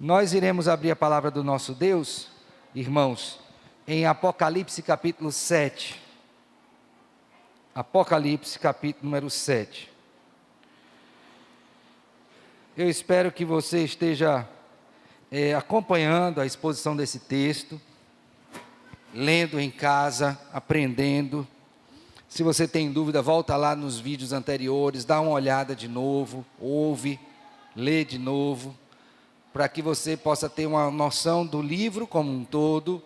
Nós iremos abrir a palavra do nosso Deus, irmãos, em Apocalipse capítulo 7. Apocalipse capítulo número 7. Eu espero que você esteja acompanhando a exposição desse texto, lendo em casa, aprendendo. Se você tem dúvida, volta lá nos vídeos anteriores, dá uma olhada de novo, ouve, lê de novo, para que você possa ter uma noção do livro como um todo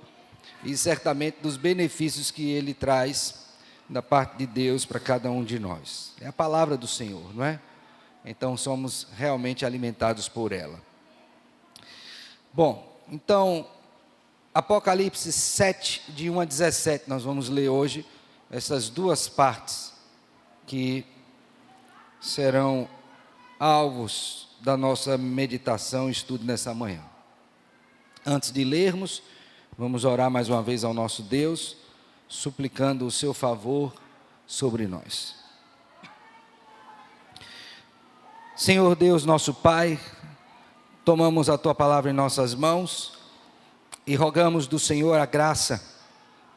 e certamente dos benefícios que ele traz da parte de Deus para cada um de nós. É a palavra do Senhor, não é? Então somos realmente alimentados por ela. Bom, então, Apocalipse 7, de 1 a 17, nós vamos ler hoje essas duas partes que serão alvos da nossa meditação e estudo nessa manhã. Antes de lermos, vamos orar mais uma vez ao nosso Deus, suplicando o seu favor sobre nós. Senhor Deus, nosso Pai, tomamos a Tua palavra em nossas mãos e rogamos do Senhor a graça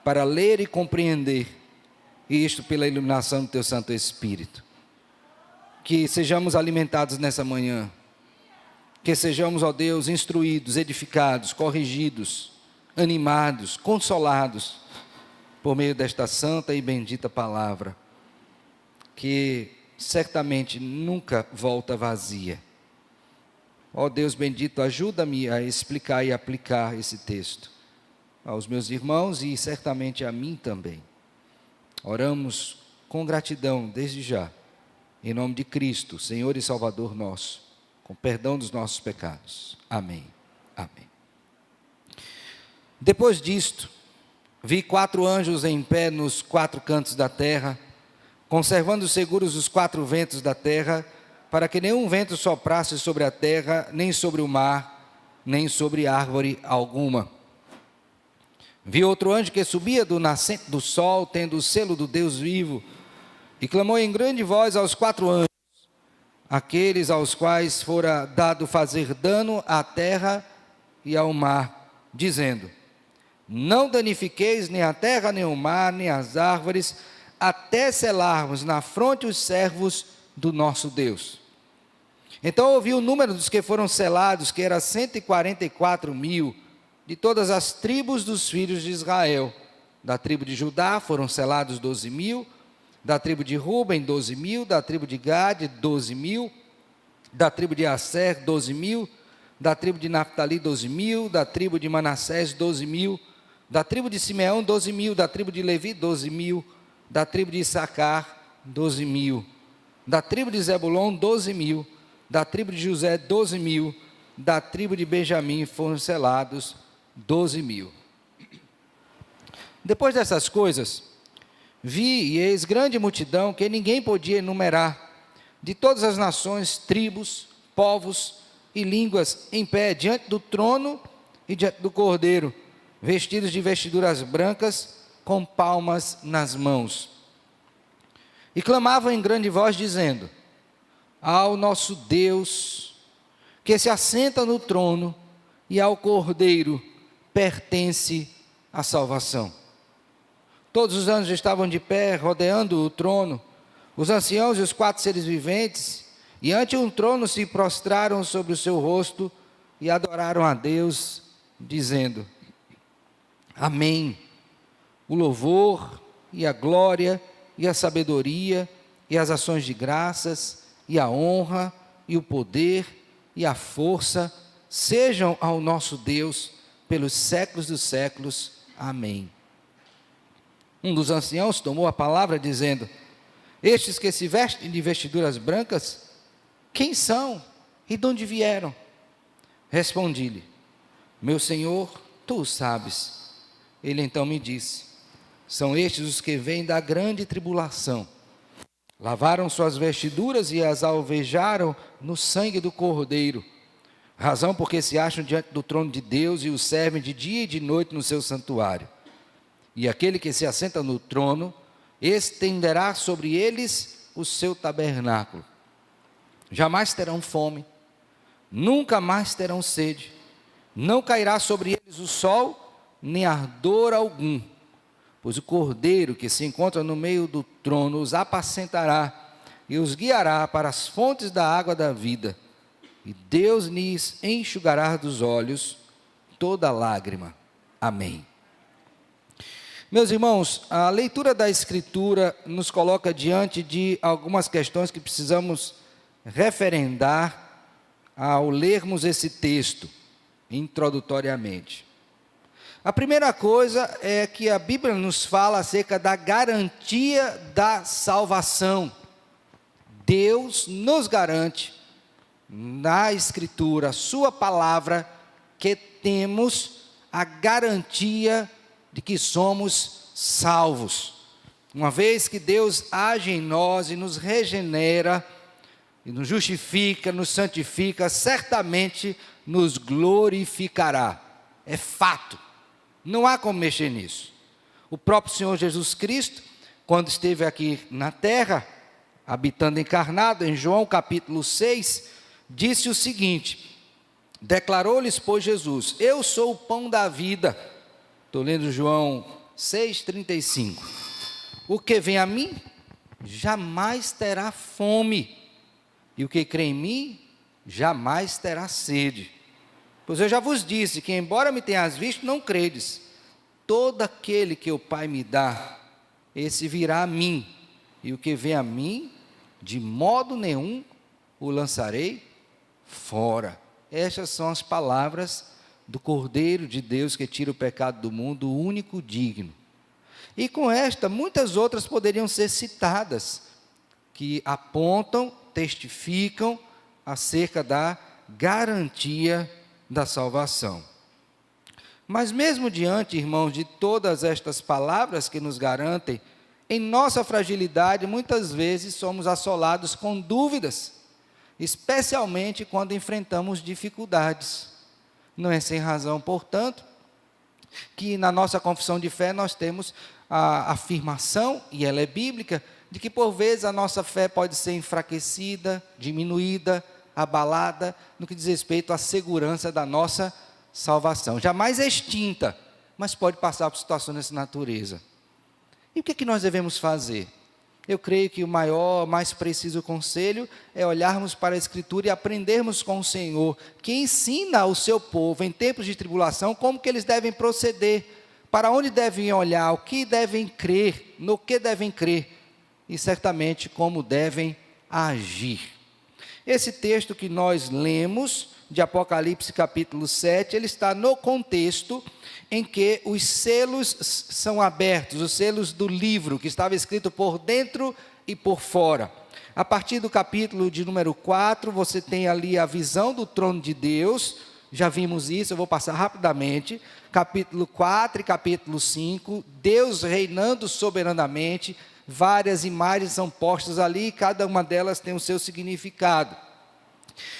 para ler e compreender, e isto pela iluminação do Teu Santo Espírito. Que sejamos alimentados nessa manhã, que sejamos, ó Deus, instruídos, edificados, corrigidos, animados, consolados, por meio desta santa e bendita palavra, que certamente nunca volta vazia. Ó Deus bendito, ajuda-me a explicar e aplicar esse texto aos meus irmãos e certamente a mim também. Oramos com gratidão desde já, em nome de Cristo, Senhor e Salvador nosso, com perdão dos nossos pecados. Amém. Amém. Depois disto, vi 4 anjos em pé nos 4 cantos da terra, conservando seguros os 4 ventos da terra, para que nenhum vento soprasse sobre a terra, nem sobre o mar, nem sobre árvore alguma. Vi outro anjo que subia do nascente do sol, tendo o selo do Deus vivo, e clamou em grande voz aos 4 anjos, aqueles aos quais fora dado fazer dano à terra e ao mar, dizendo: não danifiqueis nem a terra, nem o mar, nem as árvores, até selarmos na fronte os servos do nosso Deus. Então ouvi o número dos que foram selados, que era 144.000, de todas as tribos dos filhos de Israel. Da tribo de Judá foram selados 12.000, da tribo de Ruben 12.000, da tribo de Gade 12.000, da tribo de Asser 12.000, da tribo de Naftali 12.000, da tribo de Manassés 12.000, da tribo de Simeão 12.000, da tribo de Levi 12.000, da tribo de Issacar 12.000, da tribo de Zebulon 12.000, da tribo de José 12.000, da tribo de Benjamim foram selados 12.000. Depois dessas coisas, vi e eis grande multidão que ninguém podia enumerar, de todas as nações, tribos, povos e línguas, em pé diante do trono e diante do Cordeiro, vestidos de vestiduras brancas, com palmas nas mãos. E clamavam em grande voz, dizendo: ao nosso Deus, que se assenta no trono, e ao Cordeiro pertence a salvação. Todos os anjos estavam de pé, rodeando o trono, os anciãos e os 4 seres viventes, e ante um trono se prostraram sobre o seu rosto, e adoraram a Deus, dizendo: amém. O louvor, e a glória, e a sabedoria, e as ações de graças, e a honra, e o poder, e a força, sejam ao nosso Deus, pelos séculos dos séculos. Amém. Um dos anciãos tomou a palavra, dizendo: estes que se vestem de vestiduras brancas, quem são e de onde vieram? Respondi-lhe: meu Senhor, tu o sabes. Ele então me disse: são estes os que vêm da grande tribulação. Lavaram suas vestiduras e as alvejaram no sangue do Cordeiro, razão porque se acham diante do trono de Deus e o servem de dia e de noite no seu santuário. E aquele que se assenta no trono estenderá sobre eles o seu tabernáculo. Jamais terão fome, nunca mais terão sede, Não cairá sobre eles o sol, nem ardor algum, pois o Cordeiro que se encontra no meio do trono os apacentará e os guiará para as fontes da água da vida, e Deus lhes enxugará dos olhos toda lágrima. Amém. Meus irmãos, a leitura da Escritura nos coloca diante de algumas questões que precisamos referendar ao lermos esse texto, introdutoriamente. A primeira coisa é que a Bíblia nos fala acerca da garantia da salvação. Deus nos garante, na Escritura, sua palavra, que temos a garantia de que somos salvos. Uma vez que Deus age em nós e nos regenera, e nos justifica, nos santifica, certamente nos glorificará. É fato. Não há como mexer nisso. O próprio Senhor Jesus Cristo, quando esteve aqui na terra, habitando encarnado, em João capítulo 6, disse o seguinte: declarou-lhes, pois, Jesus: eu sou o pão da vida. Estou lendo João 6,35. O que vem a mim, jamais terá fome, e o que crê em mim, jamais terá sede. Pois eu já vos disse que, embora me tenhas visto, não credes. Todo aquele que o Pai me dá, esse virá a mim, e o que vem a mim, de modo nenhum o lançarei fora. Estas são as palavras do Cordeiro de Deus que tira o pecado do mundo, o único digno. E com esta, muitas outras poderiam ser citadas, que apontam, testificam acerca da garantia da salvação. Mas mesmo diante, irmãos, de todas estas palavras que nos garantem, em nossa fragilidade, muitas vezes somos assolados com dúvidas, especialmente quando enfrentamos dificuldades. Não é sem razão, portanto, que na nossa confissão de fé nós temos a afirmação, e ela é bíblica, de que por vezes a nossa fé pode ser enfraquecida, diminuída, abalada, no que diz respeito à segurança da nossa salvação. Jamais extinta, mas pode passar por situações dessa natureza. E o que nós devemos fazer? Eu creio que o maior, mais preciso conselho é olharmos para a Escritura e aprendermos com o Senhor, que ensina ao seu povo, em tempos de tribulação, como que eles devem proceder, para onde devem olhar, o que devem crer, no que devem crer, e certamente como devem agir. Esse texto que nós lemos, de Apocalipse capítulo 7, ele está no contexto em que os selos são abertos, os selos do livro, que estava escrito por dentro e por fora. A partir do capítulo de número 4, você tem ali a visão do trono de Deus, já vimos isso, eu vou passar rapidamente. Capítulo 4 e capítulo 5, Deus reinando soberanamente, várias imagens são postas ali, e cada uma delas tem o seu significado.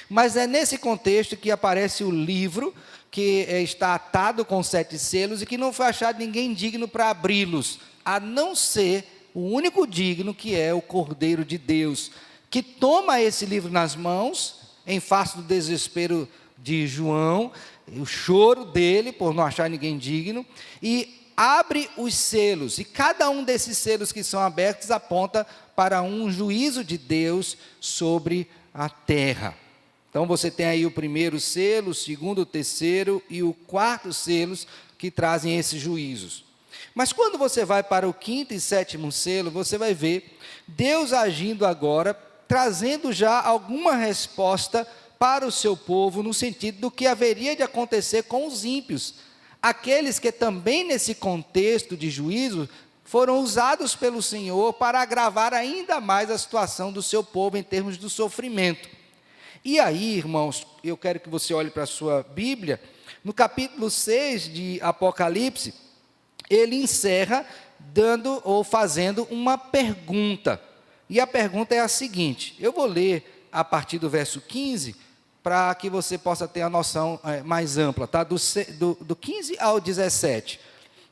Mas é nesse contexto que aparece o livro, que está atado com 7 selos, e que não foi achado ninguém digno para abri-los, a não ser o único digno, que é o Cordeiro de Deus, que toma esse livro nas mãos, em face do desespero de João, o choro dele, por não achar ninguém digno, e abre os selos, e cada um desses selos que são abertos aponta para um juízo de Deus sobre a terra. Então você tem aí o primeiro selo, o segundo, o terceiro e o quarto selos que trazem esses juízos. Mas quando você vai para o quinto e sétimo selo, você vai ver Deus agindo agora, trazendo já alguma resposta para o seu povo, no sentido do que haveria de acontecer com os ímpios. Aqueles que também nesse contexto de juízo foram usados pelo Senhor para agravar ainda mais a situação do seu povo em termos do sofrimento. E aí, irmãos, eu quero que você olhe para a sua Bíblia, no capítulo 6 de Apocalipse, ele encerra dando ou fazendo uma pergunta. E a pergunta é a seguinte, eu vou ler a partir do verso 15, para que você possa ter a noção mais ampla, tá? Do 15 ao 17.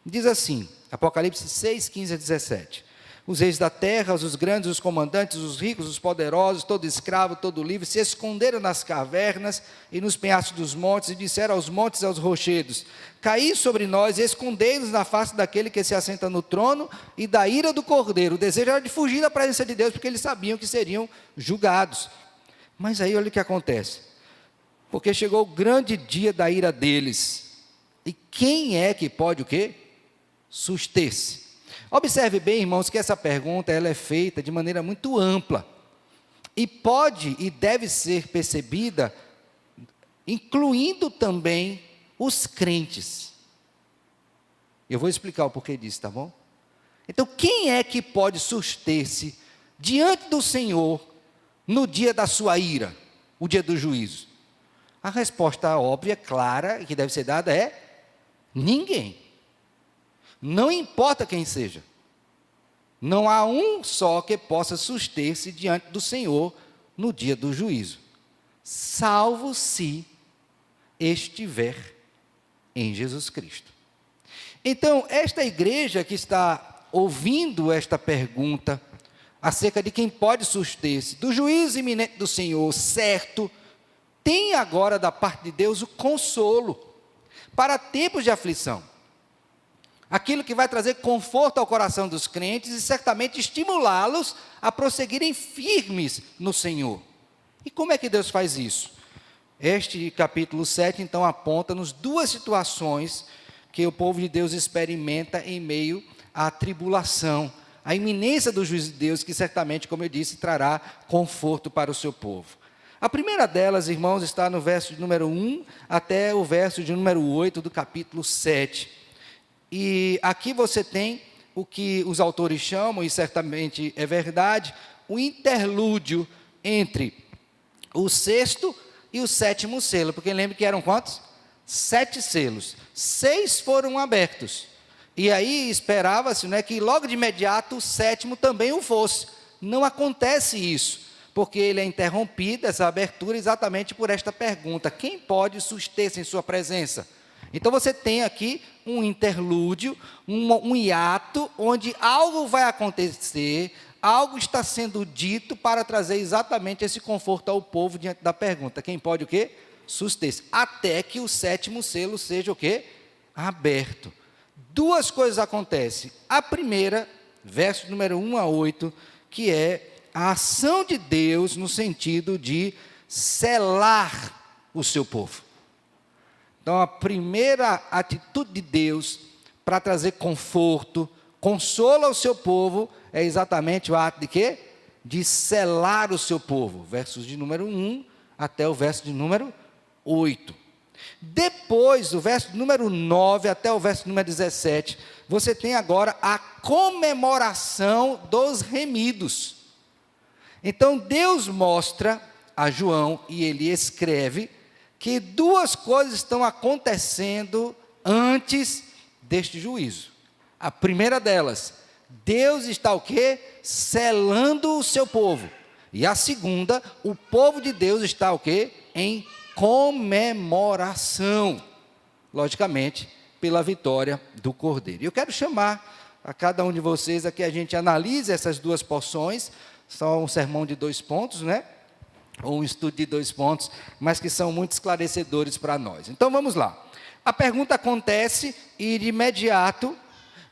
Diz assim, Apocalipse 6, 15 a 17. os reis da terra, os grandes, os comandantes, os ricos, os poderosos, todo escravo, todo livre, se esconderam nas cavernas e nos penhascos dos montes, e disseram aos montes e aos rochedos: caí sobre nós e escondei-nos na face daquele que se assenta no trono e da ira do cordeiro. O desejo era de fugir da presença de Deus, porque eles sabiam que seriam julgados. Mas aí olha o que acontece, porque chegou o grande dia da ira deles, e quem é que pode o quê? Suster-se. Observe bem, irmãos, que essa pergunta ela é feita de maneira muito ampla, e pode e deve ser percebida, incluindo também os crentes. Eu vou explicar o porquê disso, tá bom? Então, quem é que pode suster-se diante do Senhor no dia da sua ira, o dia do juízo? A resposta óbvia, clara, que deve ser dada é: ninguém. Não importa quem seja. Não há um só que possa suster-se diante do Senhor no dia do juízo, salvo se estiver em Jesus Cristo. Então, esta igreja que está ouvindo esta pergunta acerca de quem pode suster-se do juízo iminente do Senhor, certo, tem agora da parte de Deus o consolo para tempos de aflição. Aquilo que vai trazer conforto ao coração dos crentes e certamente estimulá-los a prosseguirem firmes no Senhor. E como é que Deus faz isso? Este capítulo 7, então, aponta-nos duas situações que o povo de Deus experimenta em meio à tribulação, a iminência do juízo de Deus, que certamente, como eu disse, trará conforto para o seu povo. A primeira delas, irmãos, está no verso de número 1 até o verso de número 8 do capítulo 7. E aqui você tem o que os autores chamam, e certamente é verdade, o interlúdio entre o sexto e o sétimo selo, porque lembre que eram quantos? 7 selos, 6 foram abertos, e aí esperava-se, né, que logo de imediato o sétimo também o fosse. Não acontece isso, porque ele é interrompido, essa abertura, exatamente por esta pergunta: quem pode suster-se em sua presença? Então você tem aqui um interlúdio, um hiato, onde algo vai acontecer, algo está sendo dito para trazer exatamente esse conforto ao povo diante da pergunta: quem pode o quê? Suster-se. Até que o sétimo selo seja o quê? Aberto. Duas coisas acontecem. A primeira, verso número 1 a 8, que é a ação de Deus no sentido de selar o seu povo. Então, a primeira atitude de Deus para trazer conforto, consolo ao seu povo, é exatamente o ato de quê? De selar o seu povo. Versos de número 1 até o verso de número 8. Depois, do verso de número 9 até o verso número 17, você tem agora a comemoração dos remidos. Então, Deus mostra a João, e ele escreve, que duas coisas estão acontecendo antes deste juízo. A primeira delas, Deus está o quê? Selando o seu povo. E a segunda, o povo de Deus está o quê? Em comemoração. Logicamente, pela vitória do Cordeiro. Eu quero chamar a cada um de vocês a que a gente analise essas duas porções. Só um sermão de 2 pontos, né? Ou um estudo de 2 pontos, mas que são muito esclarecedores para nós. Então vamos lá. A pergunta acontece e de imediato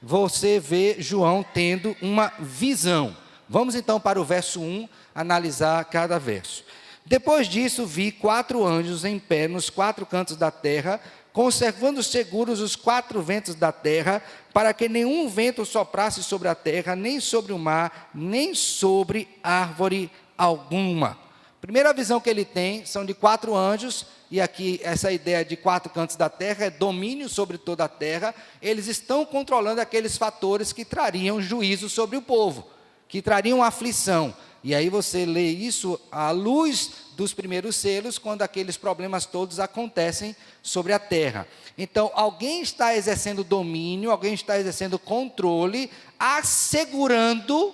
você vê João tendo uma visão. Vamos então para o verso 1, analisar cada verso. Depois disso vi 4 anjos em pé nos 4 cantos da terra, conservando seguros os 4 ventos da terra, para que nenhum vento soprasse sobre a terra, nem sobre o mar, nem sobre árvore alguma. Primeira visão que ele tem são de 4 anjos, e aqui essa ideia de 4 cantos da terra é domínio sobre toda a terra. Eles estão controlando aqueles fatores que trariam juízo sobre o povo, que trariam aflição. E aí você lê isso à luz dos primeiros selos, quando aqueles problemas todos acontecem sobre a terra. Então, alguém está exercendo domínio, alguém está exercendo controle, assegurando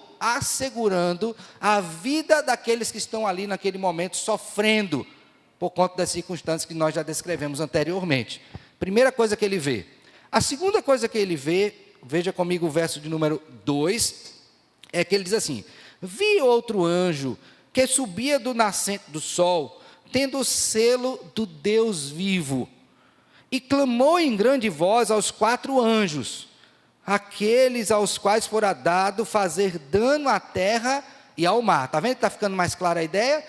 a vida daqueles que estão ali naquele momento sofrendo por conta das circunstâncias que nós já descrevemos anteriormente. Primeira coisa que ele vê. A segunda coisa que ele vê, veja comigo o verso de número 2, é que ele diz assim: vi outro anjo que subia do nascente do sol, tendo o selo do Deus vivo, e clamou em grande voz aos 4 anjos, aqueles aos quais fora dado fazer dano à terra e ao mar. Está vendo que está ficando mais clara a ideia?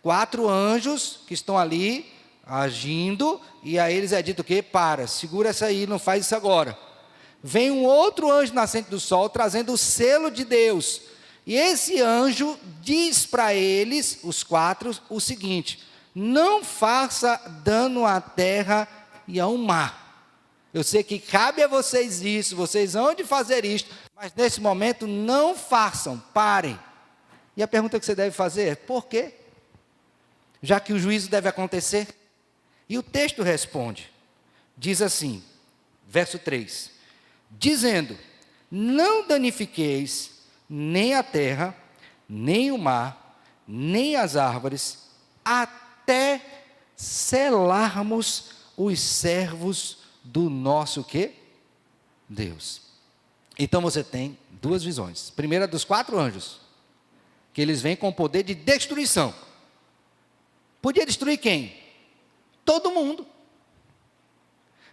4 anjos que estão ali agindo, e a eles é dito o quê? Para, segura essa aí, não faz isso agora. Vem um outro anjo nascente do sol, trazendo o selo de Deus, e esse anjo diz para eles, os 4, o seguinte: não faça dano à terra e ao mar. Eu sei que cabe a vocês isso, vocês hão de fazer isto, mas nesse momento não façam, parem. E a pergunta que você deve fazer é: por quê? Já que o juízo deve acontecer. E o texto responde, diz assim, verso 3, dizendo: não danifiqueis nem a terra, nem o mar, nem as árvores, até selarmos os servos do nosso quê? Deus. Então você tem 2 visões. Primeira dos 4 anjos, que eles vêm com o poder de destruição. Podia destruir quem? Todo mundo.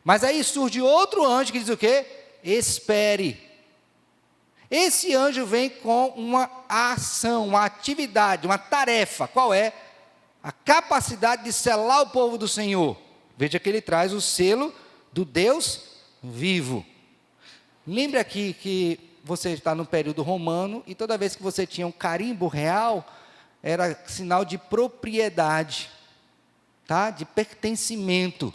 Mas aí surge outro anjo que diz o quê? Espere. Esse anjo vem com uma ação, uma atividade, uma tarefa. Qual é? A capacidade de selar o povo do Senhor. Veja que ele traz o selo do Deus vivo. Lembre aqui que você está no período romano, e toda vez que você tinha um carimbo real, era sinal de propriedade, tá? De pertencimento.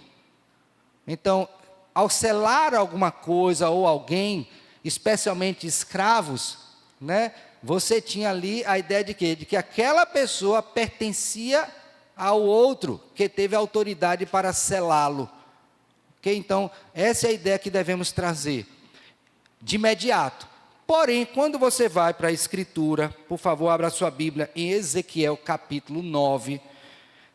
Então, ao selar alguma coisa ou alguém, especialmente escravos, né? Você tinha ali a ideia de quê? De que aquela pessoa pertencia ao outro, que teve autoridade para selá-lo. Ok? Então, essa é a ideia que devemos trazer, de imediato. Porém, quando você vai para a Escritura, por favor, abra sua Bíblia em Ezequiel capítulo 9,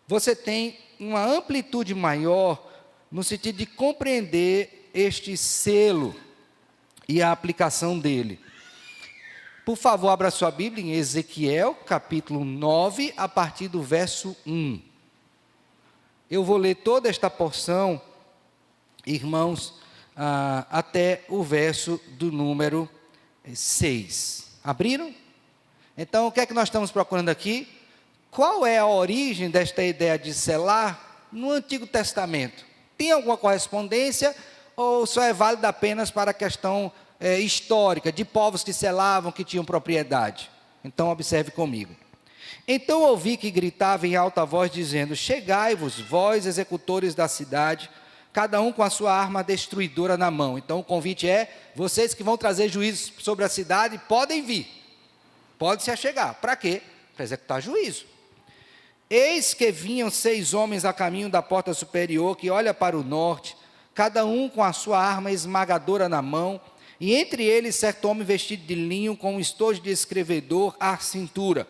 você tem uma amplitude maior, no sentido de compreender este selo e a aplicação dele. Por favor, abra sua Bíblia em Ezequiel, capítulo 9, a partir do verso 1. Eu vou ler toda esta porção, irmãos, até o verso do número 6. Abriram? Então, o que é que nós estamos procurando aqui? Qual é a origem desta ideia de selar no Antigo Testamento? Tem alguma correspondência ou só é válida apenas para a questão histórica, de povos que selavam, que tinham propriedade? Então, observe comigo. Então ouvi que gritava em alta voz, dizendo: chegai-vos, vós, executores da cidade, cada um com a sua arma destruidora na mão. Então o convite é: vocês que vão trazer juízo sobre a cidade, podem vir, podem se achegar. Para quê? Para executar juízo. Eis que vinham 6 homens a caminho da porta superior, que olha para o norte, cada um com a sua arma esmagadora na mão, e entre eles certo homem vestido de linho, com um estojo de escrevedor à cintura.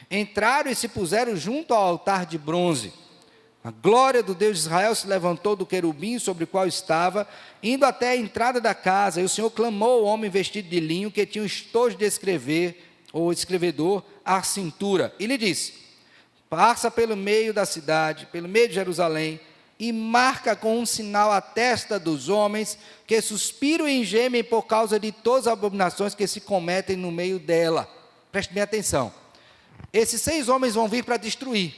Entraram e se puseram junto ao altar de bronze. A glória do Deus de Israel se levantou do querubim sobre o qual estava, indo até a entrada da casa, e o Senhor clamou ao homem vestido de linho, que tinha um estojo de escrever, ou escrevedor, à cintura, e lhe disse: passa pelo meio da cidade, pelo meio de Jerusalém, e marca com um sinal a testa dos homens, que suspiram e gemem por causa de todas as abominações que se cometem no meio dela. Preste bem atenção. Esses 6 homens vão vir para destruir.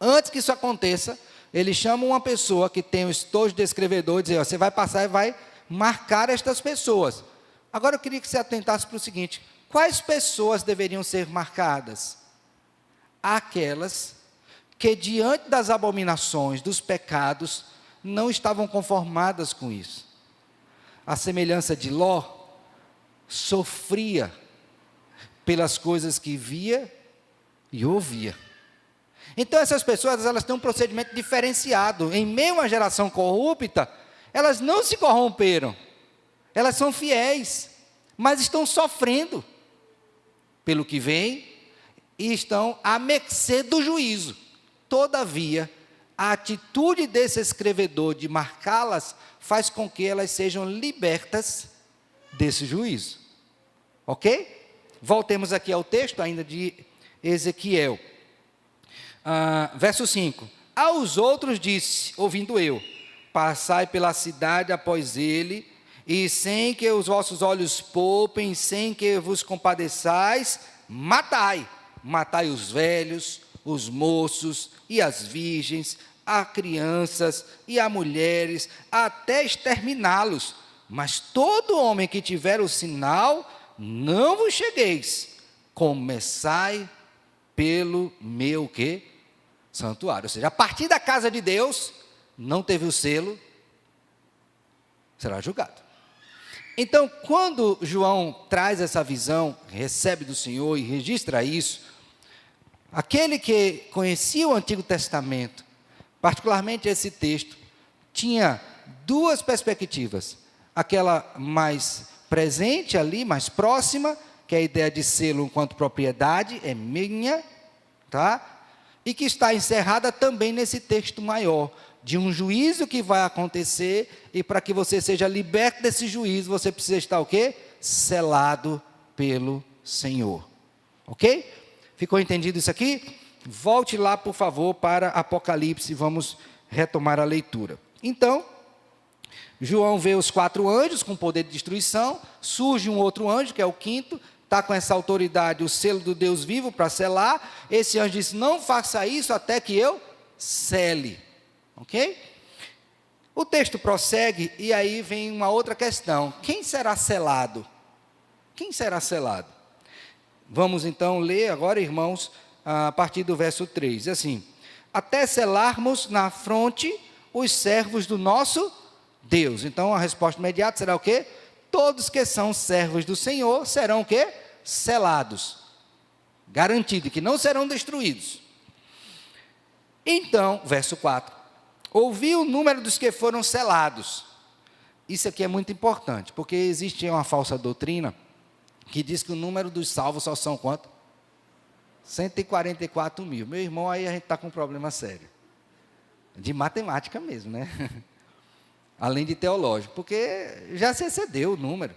Antes que isso aconteça, eles chamam uma pessoa que tem o estojo de escrevedor e dizem: você vai passar e vai marcar estas pessoas. Agora eu queria que você atentasse para o seguinte: quais pessoas deveriam ser marcadas? Aquelas que diante das abominações, dos pecados, não estavam conformadas com isso. A semelhança de Ló, sofria pelas coisas que via e ouvia. Então essas pessoas, elas têm um procedimento diferenciado. Em meio a uma geração corrupta, elas não se corromperam. Elas são fiéis, mas estão sofrendo pelo que vem e estão à mercê do juízo. Todavia, a atitude desse escrevedor de marcá-las faz com que elas sejam libertas desse juízo. Ok? voltemos aqui ao texto ainda de Ezequiel. Verso 5. Aos outros disse, ouvindo eu, passai pela cidade após ele, e sem que os vossos olhos poupem, sem que vos compadeçais, matai. Matai os velhos, os moços e as virgens, a crianças e a mulheres, até exterminá-los. Mas todo homem que tiver o sinal, não vos chegueis. Começai pelo meu quê? Santuário. Ou seja, a partir da casa de Deus, não teve o selo, será julgado. Então, quando João traz essa visão, recebe do Senhor e registra isso, aquele que conhecia o Antigo Testamento, particularmente esse texto, tinha duas perspectivas. Aquela mais presente ali, mais próxima, que é a ideia de selo enquanto propriedade, é minha, tá? E que está encerrada também nesse texto maior, de um juízo que vai acontecer, e para que você seja liberto desse juízo, você precisa estar o quê? Selado pelo Senhor. Ok? Ficou entendido isso aqui? Volte lá, por favor, para Apocalipse, vamos retomar a leitura. Então, João vê os 4 anjos com poder de destruição, surge um outro anjo, que é o quinto, está com essa autoridade, o selo do Deus vivo para selar. Esse anjo diz, não faça isso até que eu sele. Ok? O texto prossegue e aí vem uma outra questão. Quem será selado? Quem será selado? Vamos então ler agora, irmãos, a partir do verso 3. Diz assim, até selarmos na fronte os servos do nosso Deus. Então a resposta imediata será o quê? Todos que são servos do Senhor serão o quê? Selados. Garantido que não serão destruídos. Então, verso 4. Ouvi o número dos que foram selados. Isso aqui é muito importante, porque existe uma falsa doutrina que diz que o número dos salvos só são quanto? 144 mil. Meu irmão, aí a gente está com um problema sério. De matemática mesmo, né? Além de teológico, porque já se excedeu o número.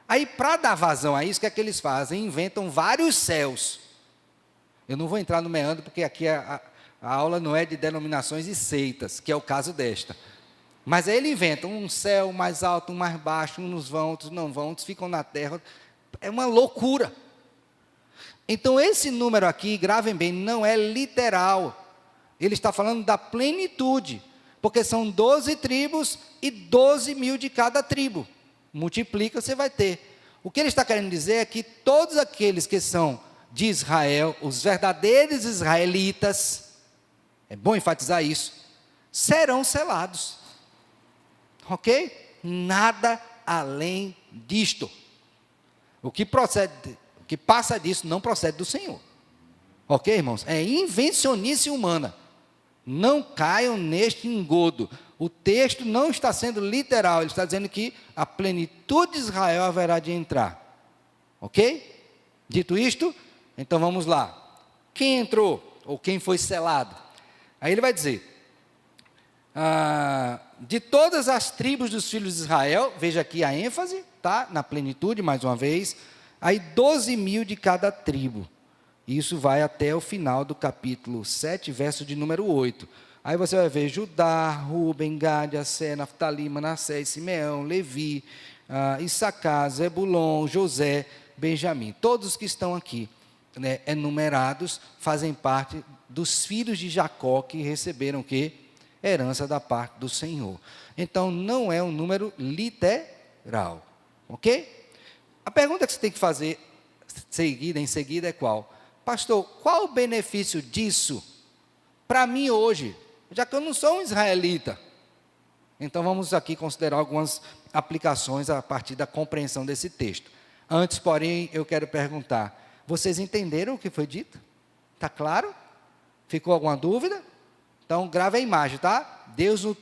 Aí, para dar vazão a isso, o que é que eles fazem? Inventam vários céus. Eu não vou entrar no meandro, porque aqui a aula não é de denominações e seitas, que é o caso desta. Mas aí ele inventa um céu mais alto, um mais baixo, uns vão, outros não vão, outros ficam na terra. É uma loucura. Então, esse número aqui, gravem bem, não é literal. Ele está falando da plenitude, porque são 12 tribos e 12 mil de cada tribo. Multiplica, você vai ter. O que ele está querendo dizer é que todos aqueles que são de Israel, os verdadeiros israelitas, é bom enfatizar isso, serão selados. Ok? Nada além disto. O que passa disso não procede do Senhor. Ok, irmãos? É invencionice humana. Não caiam neste engodo. O texto não está sendo literal, ele está dizendo que a plenitude de Israel haverá de entrar. Ok? Dito isto, então vamos lá. Quem entrou? Ou quem foi selado? Aí ele vai dizer, de todas as tribos dos filhos de Israel, veja aqui a ênfase, tá? Na plenitude, mais uma vez, aí 12 mil de cada tribo. Isso vai até o final do capítulo 7, verso de número 8. Aí você vai ver Judá, Ruben, Gade, Asser, Naftali, Manassés, Simeão, Levi, Issacar, Zebulon, José, Benjamim. Todos que estão aqui, né, enumerados, fazem parte dos filhos de Jacó que receberam o quê? Herança da parte do Senhor. Então, não é um número literal. Ok? A pergunta que você tem que fazer em seguida é qual? Pastor, qual o benefício disso para mim hoje, já que eu não sou um israelita? Então, vamos aqui considerar algumas aplicações a partir da compreensão desse texto. Antes, porém, eu quero perguntar, vocês entenderam o que foi dito? Está claro? Ficou alguma dúvida? Então, grave a imagem, tá? Deus no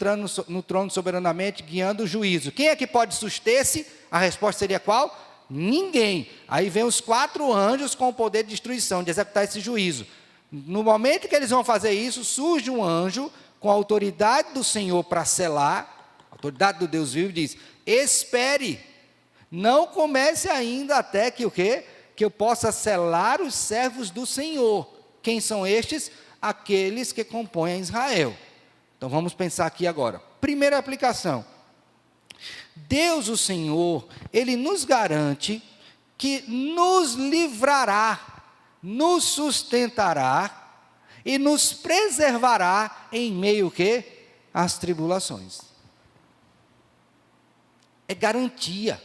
trono soberanamente, guiando o juízo. Quem é que pode suster-se? A resposta seria qual? Ninguém. Aí vem os 4 anjos com o poder de destruição, de executar esse juízo. No momento que eles vão fazer isso, surge um anjo com a autoridade do Senhor para selar, a autoridade do Deus vivo, diz, espere, não comece ainda até que o quê? que eu possa selar os servos do Senhor. Quem são estes? Aqueles que compõem Israel. Então vamos pensar aqui agora. Primeira aplicação. Deus, o Senhor, Ele nos garante que nos livrará, nos sustentará e nos preservará em meio que às tribulações. É garantia.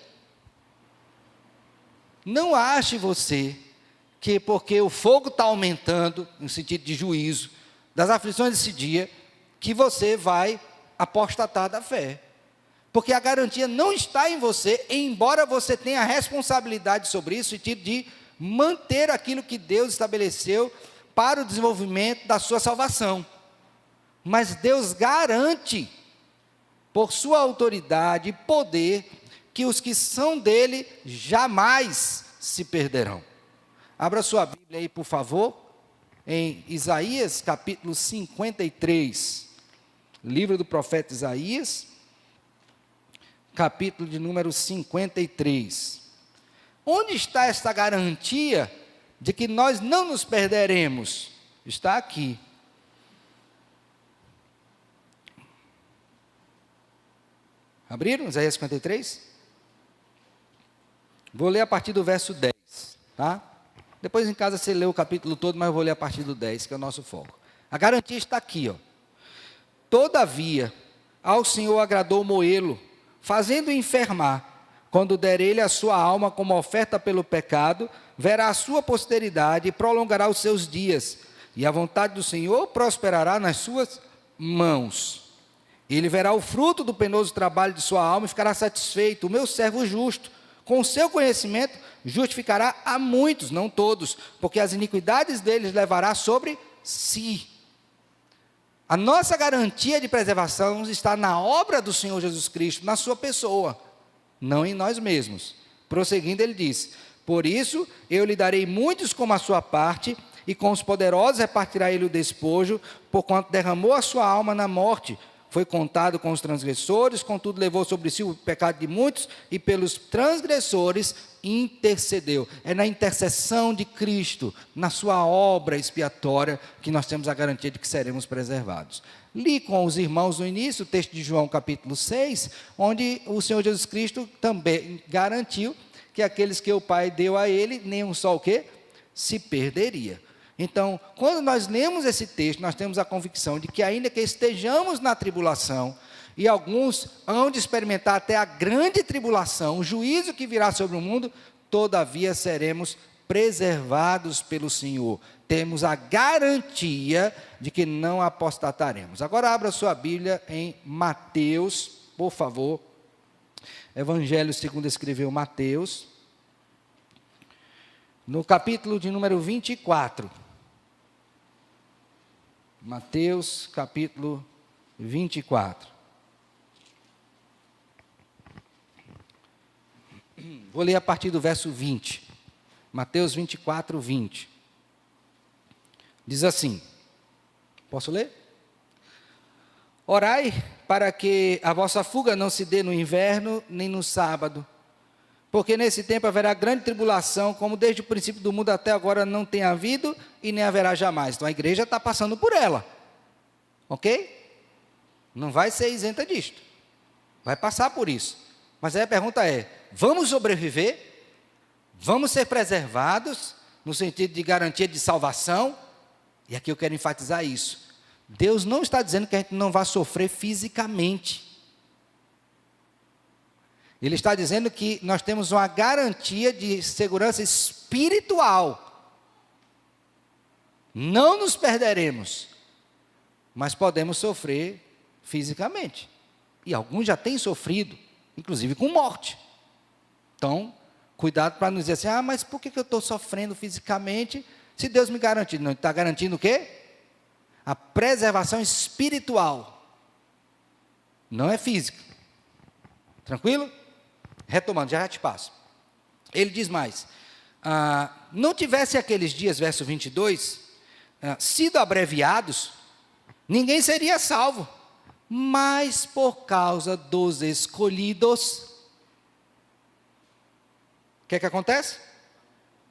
Não ache você que porque o fogo está aumentando, no sentido de juízo, das aflições desse dia, que você vai apostatar da fé. Porque a garantia não está em você, embora você tenha responsabilidade sobre isso, no sentido de manter aquilo que Deus estabeleceu para o desenvolvimento da sua salvação. Mas Deus garante, por sua autoridade e poder, que os que são dele jamais se perderão. Abra sua Bíblia aí, por favor, em Isaías capítulo 53, livro do profeta Isaías, capítulo de número 53. Onde está esta garantia de que nós não nos perderemos? Está aqui. Abriram Isaías 53? Vou ler a partir do verso 10, tá? Depois em casa você lê o capítulo todo, mas eu vou ler a partir do 10, que é o nosso foco. A garantia está aqui, ó. Todavia, ao Senhor agradou moê-lo, fazendo-o enfermar. Quando der ele a sua alma como oferta pelo pecado, verá a sua posteridade e prolongará os seus dias. E a vontade do Senhor prosperará nas suas mãos. Ele verá o fruto do penoso trabalho de sua alma e ficará satisfeito. O meu servo justo, com o seu conhecimento, justificará a muitos, não todos, porque as iniquidades deles levará sobre si. A nossa garantia de preservação está na obra do Senhor Jesus Cristo, na sua pessoa, não em nós mesmos. Prosseguindo, ele diz: por isso eu lhe darei muitos como a sua parte, e com os poderosos repartirá ele o despojo, porquanto derramou a sua alma na morte. Foi contado com os transgressores, contudo levou sobre si o pecado de muitos, e pelos transgressores intercedeu. É na intercessão de Cristo, na sua obra expiatória, que nós temos a garantia de que seremos preservados. Li com os irmãos no início o texto de João capítulo 6, onde o Senhor Jesus Cristo também garantiu que aqueles que o Pai deu a ele, nenhum só o quê? Se perderia. Então, quando nós lemos esse texto, nós temos a convicção de que ainda que estejamos na tribulação, e alguns hão de experimentar até a grande tribulação, o juízo que virá sobre o mundo, todavia seremos preservados pelo Senhor. Temos a garantia de que não apostataremos. Agora abra sua Bíblia em Mateus, por favor. Evangelho segundo escreveu Mateus, no capítulo de número 24. Mateus, capítulo 24. Vou ler a partir do verso 20. Mateus 24, 20. Diz assim, posso ler? Orai para que a vossa fuga não se dê no inverno, nem no sábado, porque nesse tempo haverá grande tribulação, como desde o princípio do mundo até agora não tem havido e nem haverá jamais. Então a igreja está passando por ela, ok? Não vai ser isenta disto, vai passar por isso. Mas aí a pergunta é, vamos sobreviver? Vamos ser preservados, no sentido de garantia de salvação? E aqui eu quero enfatizar isso. Deus não está dizendo que a gente não vai sofrer fisicamente. Ele está dizendo que nós temos uma garantia de segurança espiritual. Não nos perderemos, mas podemos sofrer fisicamente. E alguns já têm sofrido, inclusive com morte. Então, cuidado para não dizer assim, mas por que eu estou sofrendo fisicamente, se Deus me garantir? Não, Ele está garantindo o quê? A preservação espiritual. Não é física. Tranquilo? Retomando, já te passo. Ele diz mais, não tivesse aqueles dias, verso 22, sido abreviados, ninguém seria salvo, mas por causa dos escolhidos, o que acontece?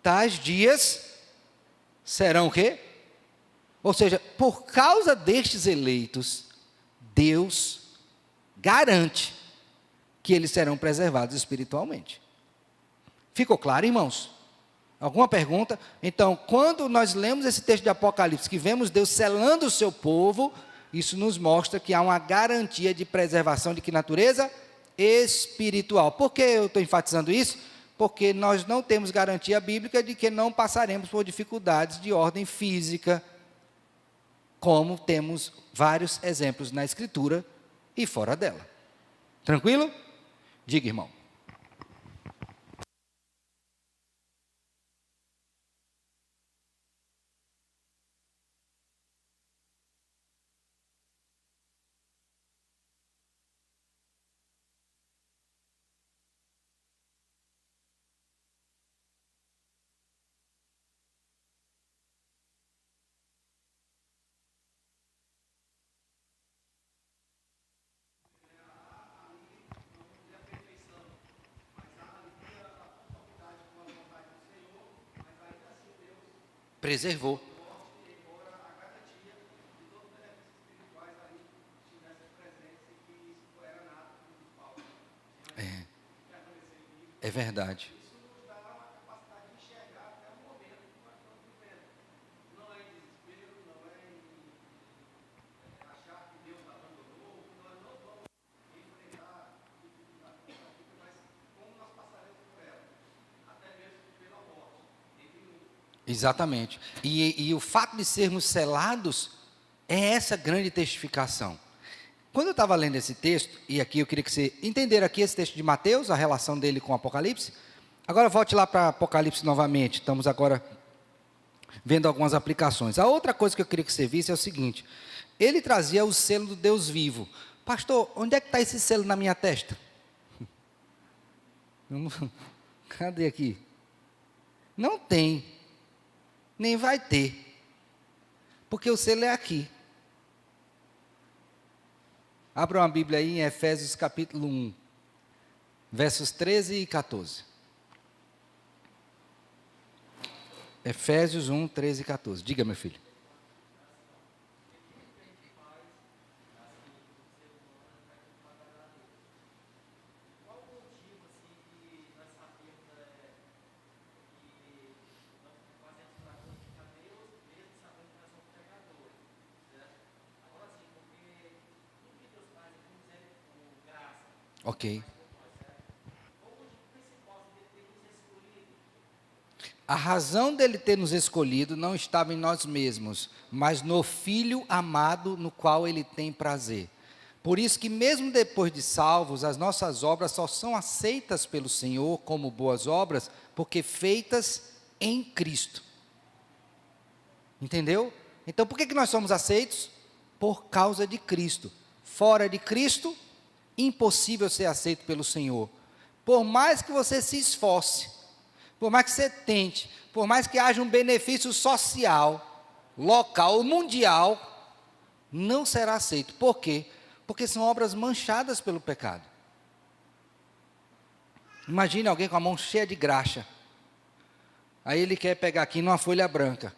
tais dias serão o quê? Ou seja, por causa destes eleitos, Deus garante que eles serão preservados espiritualmente. Ficou claro, irmãos? Alguma pergunta? Então, quando nós lemos esse texto de Apocalipse, que vemos Deus selando o seu povo, isso nos mostra que há uma garantia de preservação de que natureza? Espiritual. Por que eu estou enfatizando isso? Porque nós não temos garantia bíblica de que não passaremos por dificuldades de ordem física, como temos vários exemplos na Escritura e fora dela. Tranquilo? Diga, irmão. Preservou. É verdade. Exatamente. E o fato de sermos selados é essa grande testificação. Quando eu estava lendo esse texto, e aqui eu queria que você entendesse aqui esse texto de Mateus, a relação dele com o Apocalipse. Agora volte lá para Apocalipse novamente. Estamos agora vendo algumas aplicações. A outra coisa que eu queria que você visse é o seguinte: ele trazia o selo do Deus vivo. Pastor, onde é que está esse selo na minha testa? Cadê aqui? Não tem. Nem vai ter, porque o selo é aqui. Abra uma Bíblia aí em Efésios capítulo 1, versos 13 e 14. Efésios 1, 13 e 14. Diga, meu filho. Ok. A razão dele ter nos escolhido não estava em nós mesmos, mas no Filho amado no qual ele tem prazer. Por isso que mesmo depois de salvos, as nossas obras só são aceitas pelo Senhor como boas obras, porque feitas em Cristo. Entendeu? Então por que nós somos aceitos? Por causa de Cristo. Fora de Cristo, impossível ser aceito pelo Senhor. Por mais que você se esforce, por mais que você tente, por mais que haja um benefício social, local, mundial, não será aceito. Por quê? Porque são obras manchadas pelo pecado. Imagine alguém com a mão cheia de graxa. Aí ele quer pegar aqui numa folha branca.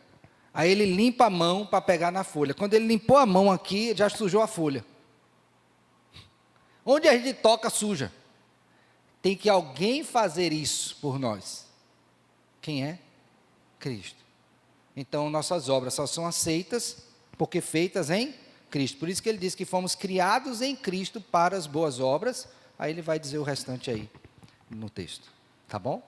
Aí ele limpa a mão para pegar na folha. Quando ele limpou a mão aqui, já sujou a folha. Onde a gente toca, suja. Tem que alguém fazer isso por nós. Quem é? Cristo. Então, nossas obras só são aceitas porque feitas em Cristo. Por isso que ele diz que fomos criados em Cristo para as boas obras. Aí ele vai dizer o restante aí no texto. Tá bom?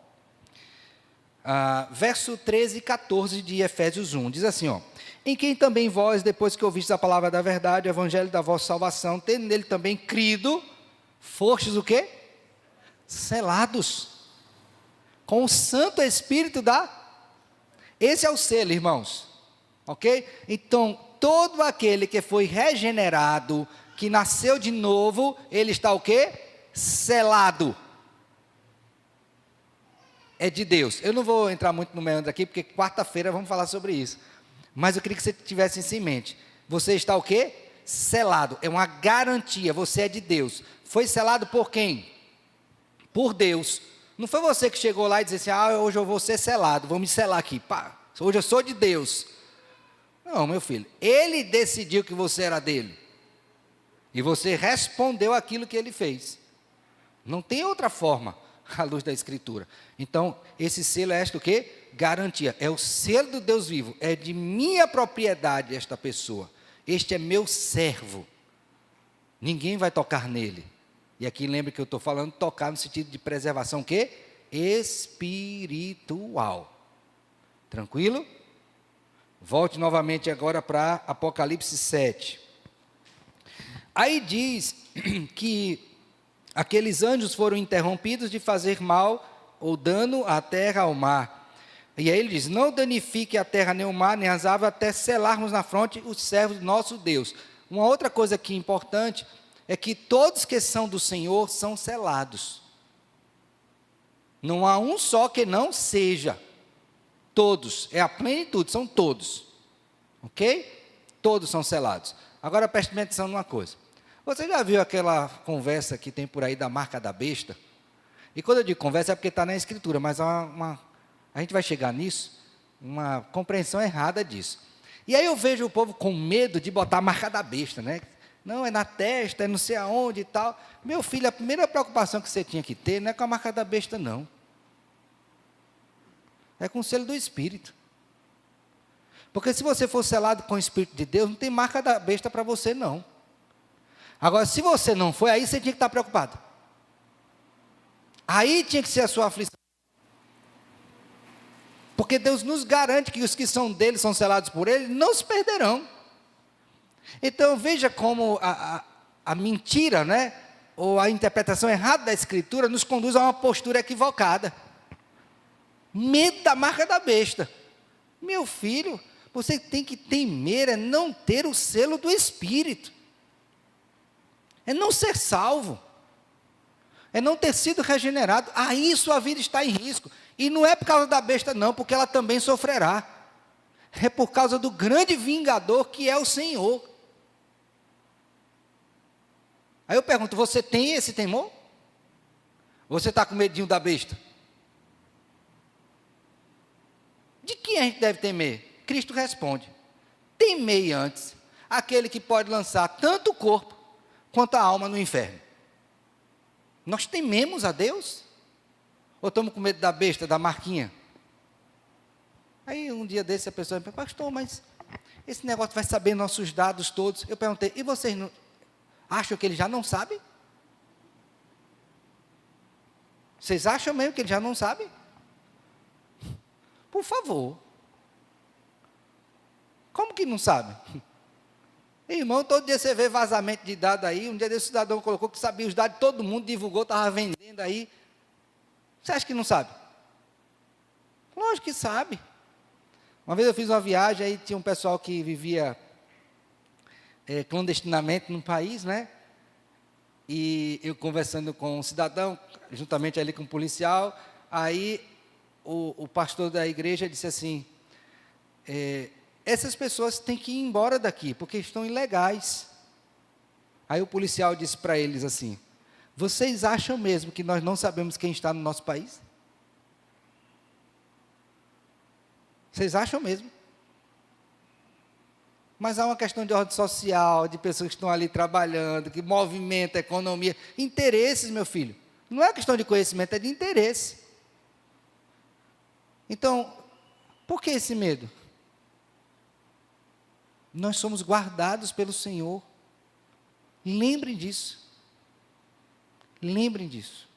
Verso 13 e 14 de Efésios 1. Diz assim, ó: em quem também vós, depois que ouvistes a palavra da verdade, o evangelho da vossa salvação, tendo nele também crido, fostes o quê? Selados com o Santo Espírito Esse é o selo, irmãos. Ok? Então, todo aquele que foi regenerado, que nasceu de novo, ele está o quê? Selado. É de Deus. Eu não vou entrar muito no meandro aqui, porque quarta-feira vamos falar sobre isso. Mas eu queria que você tivesse isso em mente. Você está o quê? Selado. É uma garantia. Você é de Deus. Foi selado por quem? Por Deus. Não foi você que chegou lá e disse assim, hoje eu vou ser selado, vou me selar aqui, pá, hoje eu sou de Deus. Não, meu filho, Ele decidiu que você era dele. E você respondeu aquilo que Ele fez. Não tem outra forma, à luz da Escritura. Então, esse selo é o quê? Garantia. É o selo do Deus vivo. É de minha propriedade esta pessoa. Este é meu servo. Ninguém vai tocar nele. E aqui lembra que eu estou falando tocar no sentido de preservação o quê? Espiritual. Tranquilo? Volte novamente agora para Apocalipse 7. Aí diz que aqueles anjos foram interrompidos de fazer mal ou dano à terra, ao mar. E aí ele diz, não danifique a terra, nem o mar, nem as aves, até selarmos na fronte os servos do nosso Deus. Uma outra coisa aqui importante é que todos que são do Senhor são selados. Não há um só que não seja. Todos, é a plenitude, são todos. Ok? Todos são selados. Agora preste atenção numa coisa. Você já viu aquela conversa que tem por aí da marca da besta? E quando eu digo conversa é porque está na Escritura, mas a gente vai chegar nisso, uma compreensão errada disso. E aí eu vejo o povo com medo de botar a marca da besta, né? Não, é na testa, é não sei aonde e tal. Meu filho, a primeira preocupação que você tinha que ter não é com a marca da besta, não. É com o selo do Espírito. Porque se você for selado com o Espírito de Deus, não tem marca da besta para você, não. Agora, se você não foi, aí você tinha que estar preocupado. Aí tinha que ser a sua aflição. Porque Deus nos garante que os que são dele, são selados por ele, não se perderão. Então, veja como a mentira, né? Ou a interpretação errada da Escritura nos conduz a uma postura equivocada. Medo da marca da besta. Meu filho, você tem que temer, é não ter o selo do Espírito. É não ser salvo. É não ter sido regenerado. Aí sua vida está em risco. E não é por causa da besta não, porque ela também sofrerá. É por causa do grande vingador que é o Senhor. Aí eu pergunto, você tem esse temor? Você está com medinho da besta? De quem a gente deve temer? Cristo responde, temei antes aquele que pode lançar tanto o corpo quanto a alma no inferno. Nós tememos a Deus? Ou estamos com medo da besta, da marquinha? Aí um dia desse a pessoa me pergunta, pastor, mas esse negócio vai saber nossos dados todos. Eu perguntei, e vocês não acham que ele já não sabe? Vocês acham mesmo que ele já não sabe? Por favor. Como que não sabe? Irmão, todo dia você vê vazamento de dados aí. Um dia desse cidadão colocou que sabia os dados de todo mundo, divulgou, estava vendendo aí. Você acha que não sabe? Lógico que sabe. Uma vez eu fiz uma viagem, aí tinha um pessoal que vivia clandestinamente no país, né? E eu conversando com um cidadão, juntamente ali com um policial, aí o pastor da igreja disse assim, essas pessoas têm que ir embora daqui, porque estão ilegais. Aí o policial disse para eles assim, vocês acham mesmo que nós não sabemos quem está no nosso país? Vocês acham mesmo? Mas há uma questão de ordem social, de pessoas que estão ali trabalhando, que movimenta a economia. Interesses, meu filho. Não é questão de conhecimento, é de interesse. Então, por que esse medo? Nós somos guardados pelo Senhor. Lembrem disso. Lembrem disso.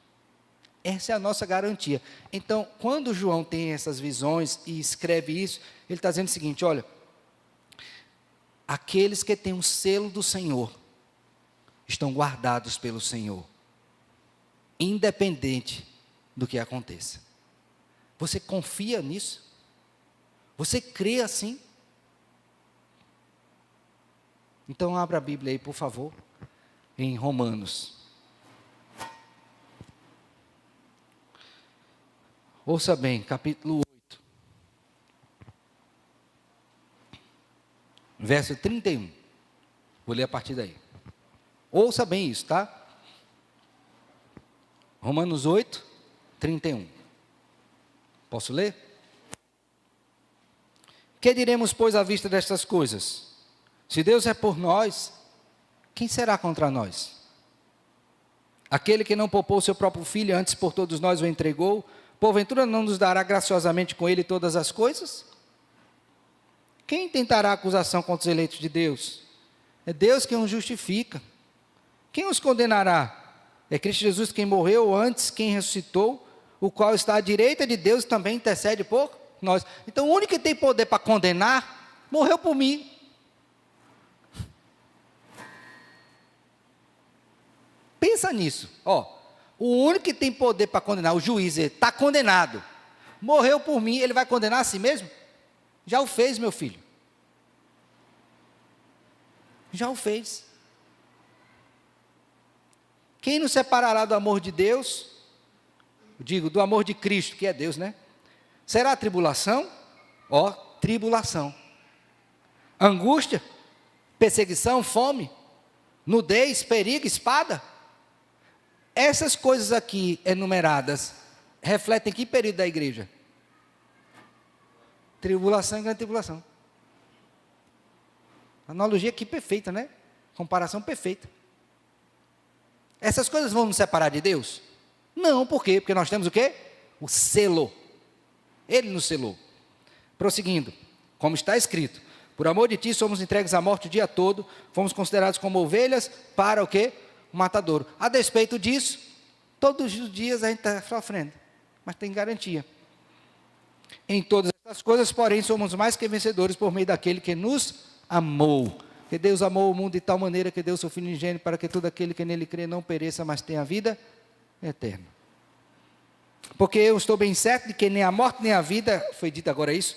Essa é a nossa garantia. Então, quando João tem essas visões e escreve isso, ele está dizendo o seguinte, olha, aqueles que têm o selo do Senhor, estão guardados pelo Senhor, independente do que aconteça. Você confia nisso? Você crê assim? Então, abra a Bíblia aí, por favor, em Romanos. Ouça bem, capítulo 8, verso 31. Vou ler a partir daí. Ouça bem isso, tá? Romanos 8, 31. Posso ler? Que diremos, pois, à vista destas coisas? Se Deus é por nós, quem será contra nós? Aquele que não poupou seu próprio filho, antes por todos nós o entregou, porventura não nos dará graciosamente com ele todas as coisas? Quem tentará acusação contra os eleitos de Deus? É Deus quem os justifica. Quem os condenará? É Cristo Jesus quem morreu, antes quem ressuscitou, o qual está à direita de Deus e também intercede por nós. Então o único que tem poder para condenar, morreu por mim. Pensa nisso, o único que tem poder para condenar, o juiz, está condenado, morreu por mim, ele vai condenar a si mesmo? Já o fez, meu filho, já o fez. Quem nos separará do amor de Deus, digo, do amor de Cristo, que é Deus, né? Será tribulação? Tribulação, angústia, perseguição, fome, nudez, perigo, espada. Essas coisas aqui enumeradas refletem que período da igreja? Tribulação e grande tribulação. Analogia aqui perfeita, né? Comparação perfeita. Essas coisas vão nos separar de Deus? Não, por quê? Porque nós temos o quê? O selo. Ele nos selou. Prosseguindo, como está escrito: por amor de ti somos entregues à morte o dia todo, fomos considerados como ovelhas para o quê? O matadouro. A despeito disso, todos os dias a gente está sofrendo, mas tem garantia. Em todas essas coisas, porém, somos mais que vencedores por meio daquele que nos amou. Que Deus amou o mundo de tal maneira que deu seu Filho unigênito para que todo aquele que nele crê não pereça, mas tenha vida eterna. Porque eu estou bem certo de que nem a morte nem a vida, foi dito agora isso,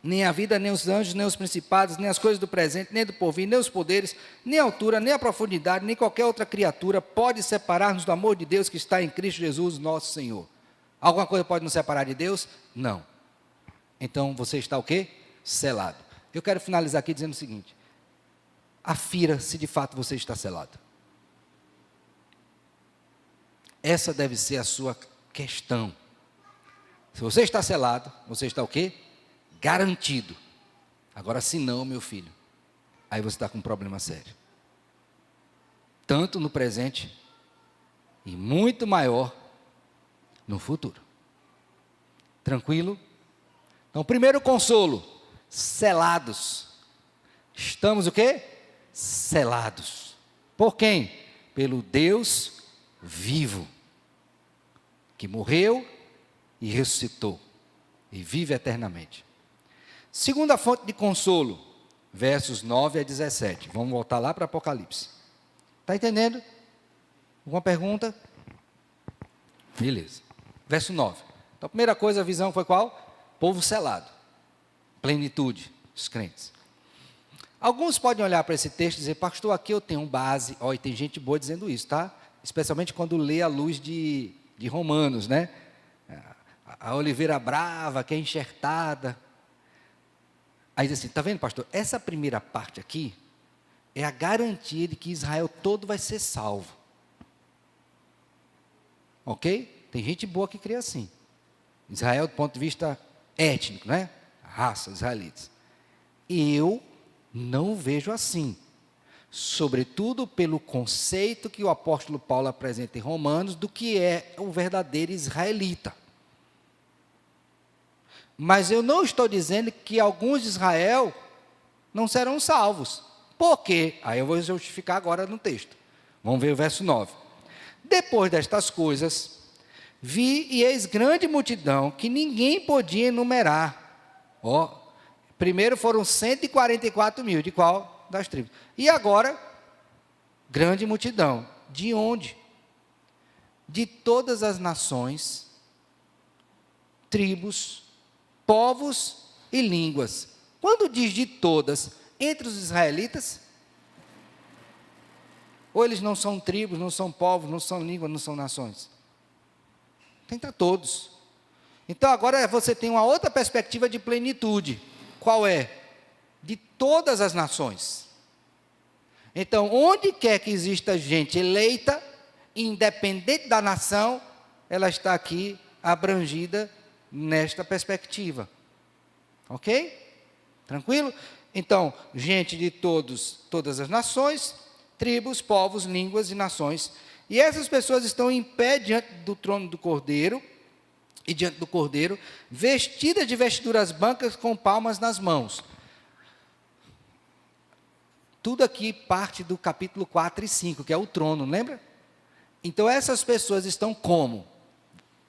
nem a vida, nem os anjos, nem os principados, nem as coisas do presente, nem do porvir, nem os poderes, nem a altura, nem a profundidade, nem qualquer outra criatura pode separar-nos do amor de Deus que está em Cristo Jesus, nosso Senhor. Alguma coisa pode nos separar de Deus? Não. Então você está o quê? Selado. Eu quero finalizar aqui dizendo o seguinte: afira se de fato você está selado. Essa deve ser a sua questão. Se você está selado, você está o quê? Garantido. Agora, se não, meu filho, aí você está com um problema sério. Tanto no presente e muito maior no futuro. Tranquilo? Então, primeiro consolo, selados. Estamos o quê? Selados. Por quem? Pelo Deus vivo, que morreu e ressuscitou e vive eternamente. Segunda fonte de consolo, versos 9 a 17. Vamos voltar lá para Apocalipse. Está entendendo? Alguma pergunta? Beleza. Verso 9. Então, a primeira coisa, a visão foi qual? Povo selado. Plenitude, os crentes. Alguns podem olhar para esse texto e dizer: pastor, aqui eu tenho base. E tem gente boa dizendo isso, tá? Especialmente quando lê à luz de Romanos, né? A oliveira brava, que é enxertada. Aí diz assim: está vendo, pastor? Essa primeira parte aqui é a garantia de que Israel todo vai ser salvo. Ok? Tem gente boa que crê assim. Israel do ponto de vista étnico, né? A raça, israelitas. Eu não vejo assim. Sobretudo pelo conceito que o apóstolo Paulo apresenta em Romanos do que é o verdadeiro israelita. Mas eu não estou dizendo que alguns de Israel não serão salvos. Por quê? Aí eu vou justificar agora no texto. Vamos ver o verso 9. Depois destas coisas, vi e eis grande multidão que ninguém podia enumerar. Primeiro foram 144 mil, de qual? Das tribos. E agora, grande multidão. De onde? De todas as nações, tribos, povos e línguas. Quando diz de todas, entre os israelitas, ou eles não são tribos, não são povos, não são línguas, não são nações? Tem para todos. Então agora você tem uma outra perspectiva de plenitude. Qual é? De todas as nações. Então, onde quer que exista gente eleita, independente da nação, ela está aqui abrangida nesta perspectiva. Ok? Tranquilo? Então, gente de todas as nações, tribos, povos, línguas e nações. E essas pessoas estão em pé diante do trono do Cordeiro, e diante do Cordeiro, vestidas de vestiduras brancas com palmas nas mãos. Tudo aqui parte do capítulo 4 e 5, que é o trono, lembra? Então essas pessoas estão como?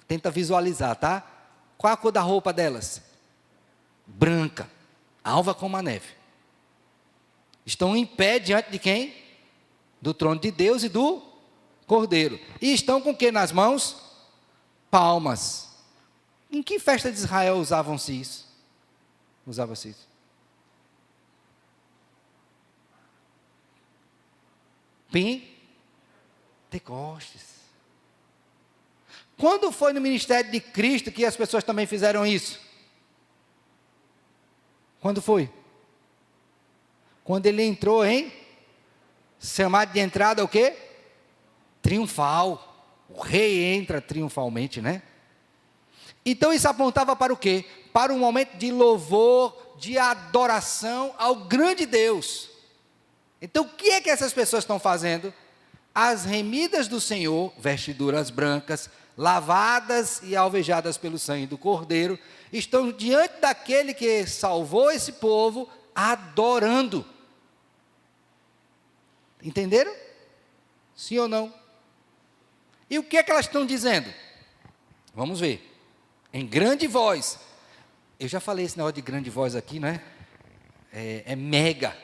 Tenta visualizar, tá? Qual a cor da roupa delas? Branca, alva como a neve. Estão em pé diante de quem? Do trono de Deus e do Cordeiro. E estão com o que nas mãos? Palmas. Em que festa de Israel usavam-se isso? Usava-se isso? Pentecostes. Quando foi no ministério de Cristo que as pessoas também fizeram isso? Quando foi? Quando ele entrou em chamado de entrada o quê? Triunfal. O rei entra triunfalmente, né? Então isso apontava para o quê? Para um momento de louvor, de adoração ao grande Deus. Então o que é que essas pessoas estão fazendo? As remidas do Senhor, vestiduras brancas, lavadas e alvejadas pelo sangue do Cordeiro, estão diante daquele que salvou esse povo, adorando. Entenderam? Sim ou não? E o que é que elas estão dizendo? Vamos ver. Em grande voz. Eu já falei esse negócio de grande voz aqui, né? É mega.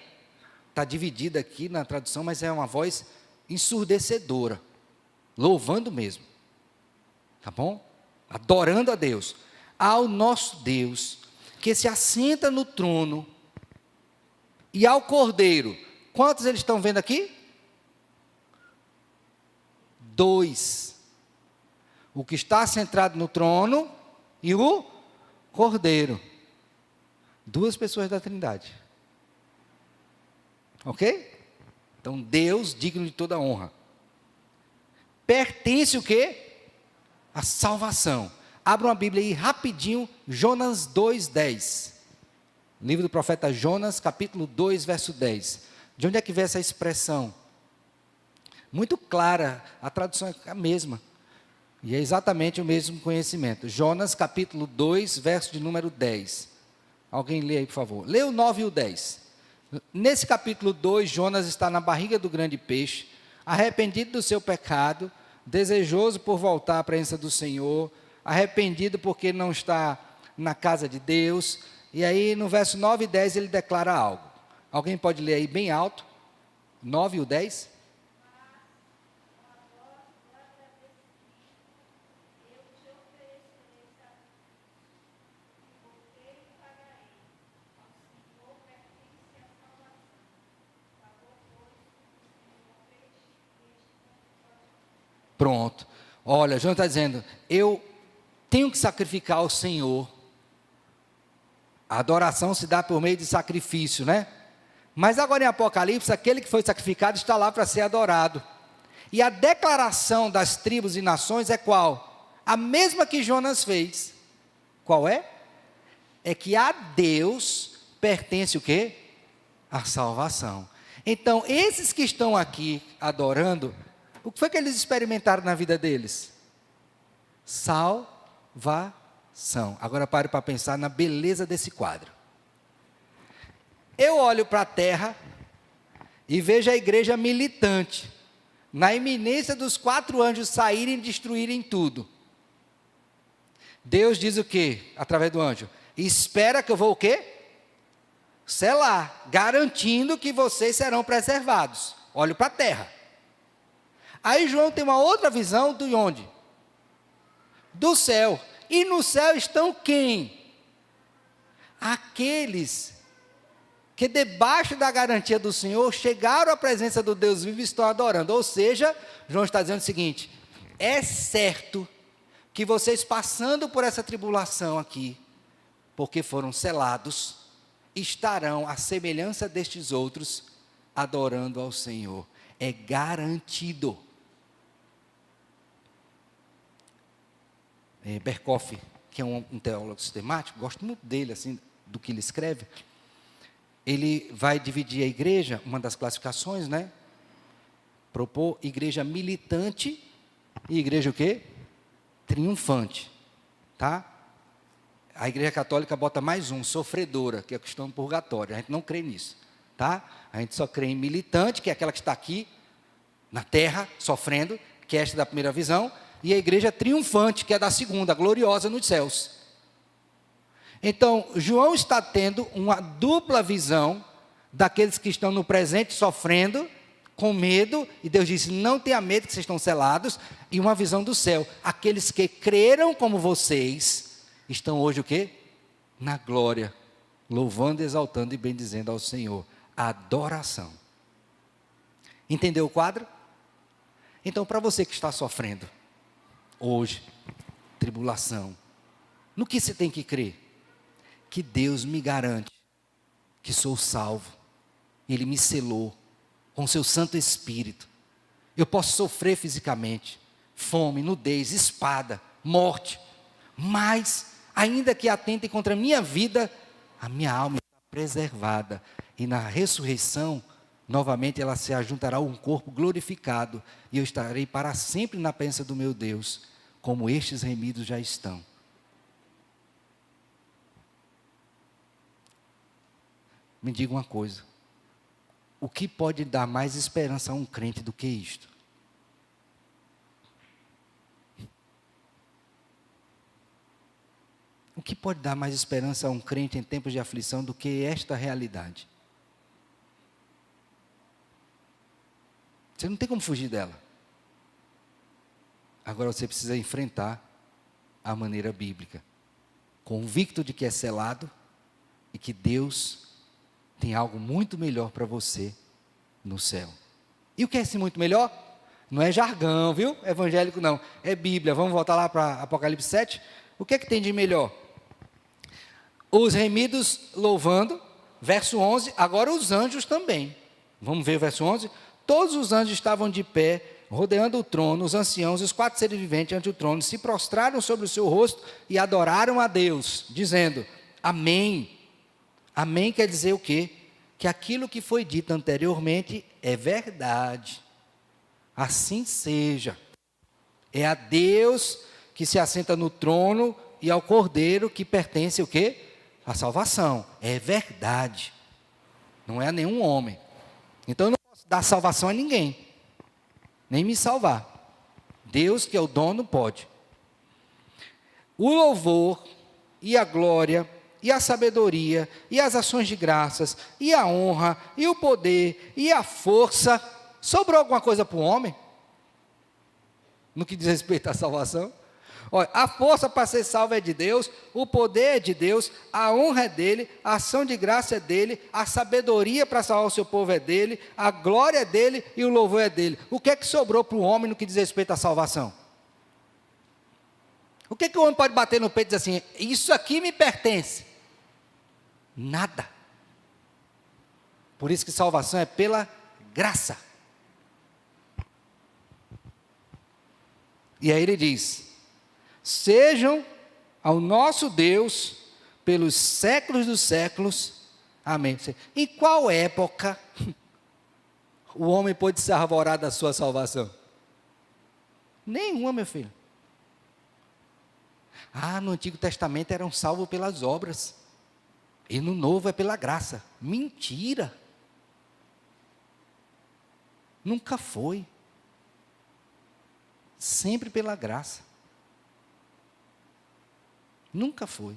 Está dividida aqui na tradução, mas é uma voz ensurdecedora. Louvando mesmo. Tá bom? Adorando a Deus. Ao nosso Deus, que se assenta no trono, e ao Cordeiro. Quantos eles estão vendo aqui? 2. O que está centrado no trono e o Cordeiro. 2 pessoas da Trindade. Ok? Então, Deus digno de toda honra. Pertence o quê? A salvação. Abra uma Bíblia aí rapidinho, Jonas 2:10. Livro do profeta Jonas, capítulo 2, verso 10. De onde é que vem essa expressão? Muito clara, a tradução é a mesma. E é exatamente o mesmo conhecimento. Jonas, capítulo 2, verso de número 10. Alguém lê aí, por favor. Lê o 9 e o 10. Nesse capítulo 2, Jonas está na barriga do grande peixe, arrependido do seu pecado, desejoso por voltar à presença do Senhor, arrependido porque não está na casa de Deus. E aí, no verso 9 e 10, ele declara algo. Alguém pode ler aí bem alto? 9 e o 10? Pronto. Olha, João está dizendo, eu tenho que sacrificar ao Senhor. A adoração se dá por meio de sacrifício, né? Mas agora em Apocalipse, aquele que foi sacrificado está lá para ser adorado. E a declaração das tribos e nações é qual? A mesma que Jonas fez. Qual é? É que a Deus pertence o quê? A salvação. Então, esses que estão aqui adorando, o que foi que eles experimentaram na vida deles? Salvação. Agora pare para pensar na beleza desse quadro. Eu olho para a terra e vejo a igreja militante, na iminência dos 4 anjos saírem e destruírem tudo. Deus diz o quê? Através do anjo. Espera que eu vou o quê? Selar, garantindo que vocês serão preservados. Olho para a terra. Aí João tem uma outra visão de onde? Do céu. E no céu estão quem? Aqueles que debaixo da garantia do Senhor chegaram à presença do Deus vivo e estão adorando. Ou seja, João está dizendo o seguinte: é certo que vocês passando por essa tribulação aqui, porque foram selados, estarão à semelhança destes outros, adorando ao Senhor. É garantido. Berkoff, que é um teólogo sistemático, gosto muito dele, assim, do que ele escreve. Ele vai dividir a igreja, uma das classificações, né? Propor igreja militante e igreja o quê? Triunfante, tá? A igreja católica bota mais um, sofredora, que é a questão do purgatório. A gente não crê nisso, tá? A gente só crê em militante, que é aquela que está aqui na terra, sofrendo, que é esta da primeira visão, e a igreja triunfante, que é da segunda, gloriosa nos céus. Então, João está tendo uma dupla visão daqueles que estão no presente sofrendo, com medo, e Deus disse, não tenha medo que vocês estão selados, e uma visão do céu. Aqueles que creram como vocês, estão hoje o quê? Na glória, louvando, exaltando e bendizendo ao Senhor. Adoração. Entendeu o quadro? Então, para você que está sofrendo, hoje, tribulação, no que você tem que crer? Que Deus me garante que sou salvo. Ele me selou com seu Santo Espírito. Eu posso sofrer fisicamente, fome, nudez, espada, morte, mas, ainda que atentem contra a minha vida, a minha alma está preservada. E na ressurreição, novamente ela se ajuntará a um corpo glorificado, e eu estarei para sempre na presença do meu Deus, como estes remidos já estão. Me diga uma coisa, o que pode dar mais esperança a um crente do que isto? O que pode dar mais esperança a um crente em tempos de aflição do que esta realidade? Você não tem como fugir dela. Agora você precisa enfrentar a maneira bíblica, convicto de que é selado e que Deus tem algo muito melhor para você no céu. E o que é esse muito melhor? Não é jargão, viu? Evangélico não, é Bíblia. Vamos voltar lá para Apocalipse 7. O que é que tem de melhor? Os remidos louvando, verso 11, agora os anjos também. Vamos ver o verso 11? Todos os anjos estavam de pé, rodeando o trono, os anciãos e os 4 seres viventes ante o trono, se prostraram sobre o seu rosto e adoraram a Deus, dizendo, amém. Amém quer dizer o quê? Que aquilo que foi dito anteriormente é verdade. Assim seja. É a Deus que se assenta no trono e ao Cordeiro que pertence o quê? A salvação. É verdade. Não é a nenhum homem. Então eu não posso dar salvação a ninguém. Nem me salvar. Deus que é o dono pode. O louvor e a glória e a sabedoria, e as ações de graças, e a honra, e o poder, e a força. Sobrou alguma coisa para o homem? No que diz respeito à salvação? Olha, a força para ser salvo é de Deus, o poder é de Deus, a honra é dele, a ação de graça é dele, a sabedoria para salvar o seu povo é dele, a glória é dele e o louvor é dele. O que é que sobrou para o homem no que diz respeito à salvação? O que é que o homem pode bater no peito e dizer assim, isso aqui me pertence? Nada. Por isso que salvação é pela graça. E aí ele diz, sejam ao nosso Deus pelos séculos dos séculos, amém. Em qual época o homem pôde se arvorar da sua salvação? Nenhuma, meu filho. No Antigo Testamento eram salvos pelas obras. E no Novo é pela graça. Mentira. Nunca foi. Sempre pela graça. Nunca foi.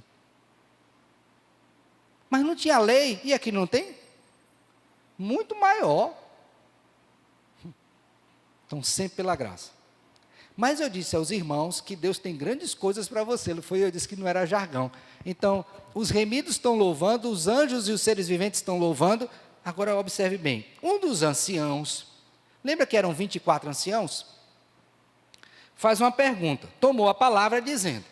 Mas não tinha lei, e aqui não tem? Muito maior. Então, sempre pela graça. Mas eu disse aos irmãos que Deus tem grandes coisas para você. Eu disse que não era jargão. Então, os remidos estão louvando, os anjos e os seres viventes estão louvando. Agora observe bem. Um dos anciãos, lembra que eram 24 anciãos? Faz uma pergunta. Tomou a palavra dizendo,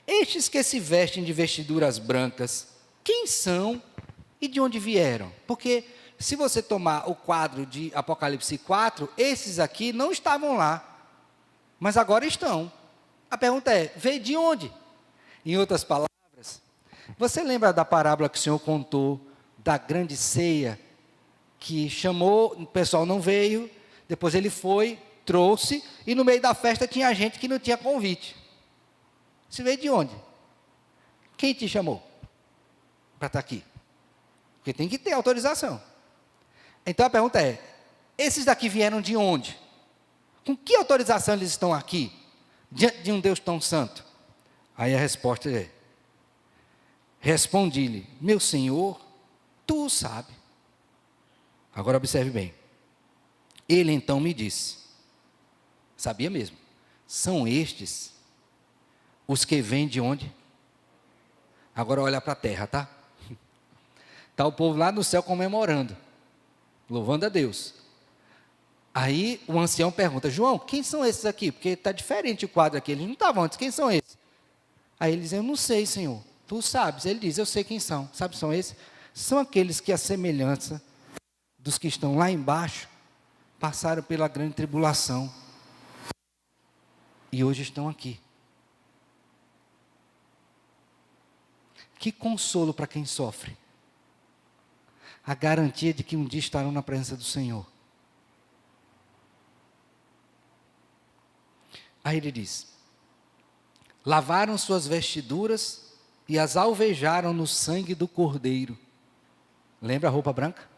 estes que se vestem de vestiduras brancas, quem são e de onde vieram? Porque se você tomar o quadro de Apocalipse 4, esses aqui não estavam lá. Mas agora estão. A pergunta é, veio de onde? Em outras palavras, você lembra da parábola que o Senhor contou da grande ceia, que chamou, o pessoal não veio, depois ele foi, trouxe, e no meio da festa tinha gente que não tinha convite. Você veio de onde? Quem te chamou para estar aqui? Porque tem que ter autorização. Então a pergunta é, esses daqui vieram de onde? Com que autorização eles estão aqui, diante de um Deus tão santo? Aí a resposta é, respondi-lhe, meu Senhor, tu o sabe. Agora observe bem. Ele então me disse, sabia mesmo, são estes os que vêm de onde? Agora olha para a terra, tá? Está o povo lá no céu comemorando, louvando a Deus. Aí o ancião pergunta, João, quem são esses aqui? Porque está diferente o quadro aqui, eles não estavam antes, quem são esses? Aí ele diz, eu não sei, Senhor, tu sabes. Ele diz, eu sei quem são, sabe são esses? São aqueles que a semelhança dos que estão lá embaixo, passaram pela grande tribulação, e hoje estão aqui. Que consolo para quem sofre. A garantia de que um dia estarão na presença do Senhor. Aí ele diz, lavaram suas vestiduras e as alvejaram no sangue do Cordeiro. Lembra a roupa branca?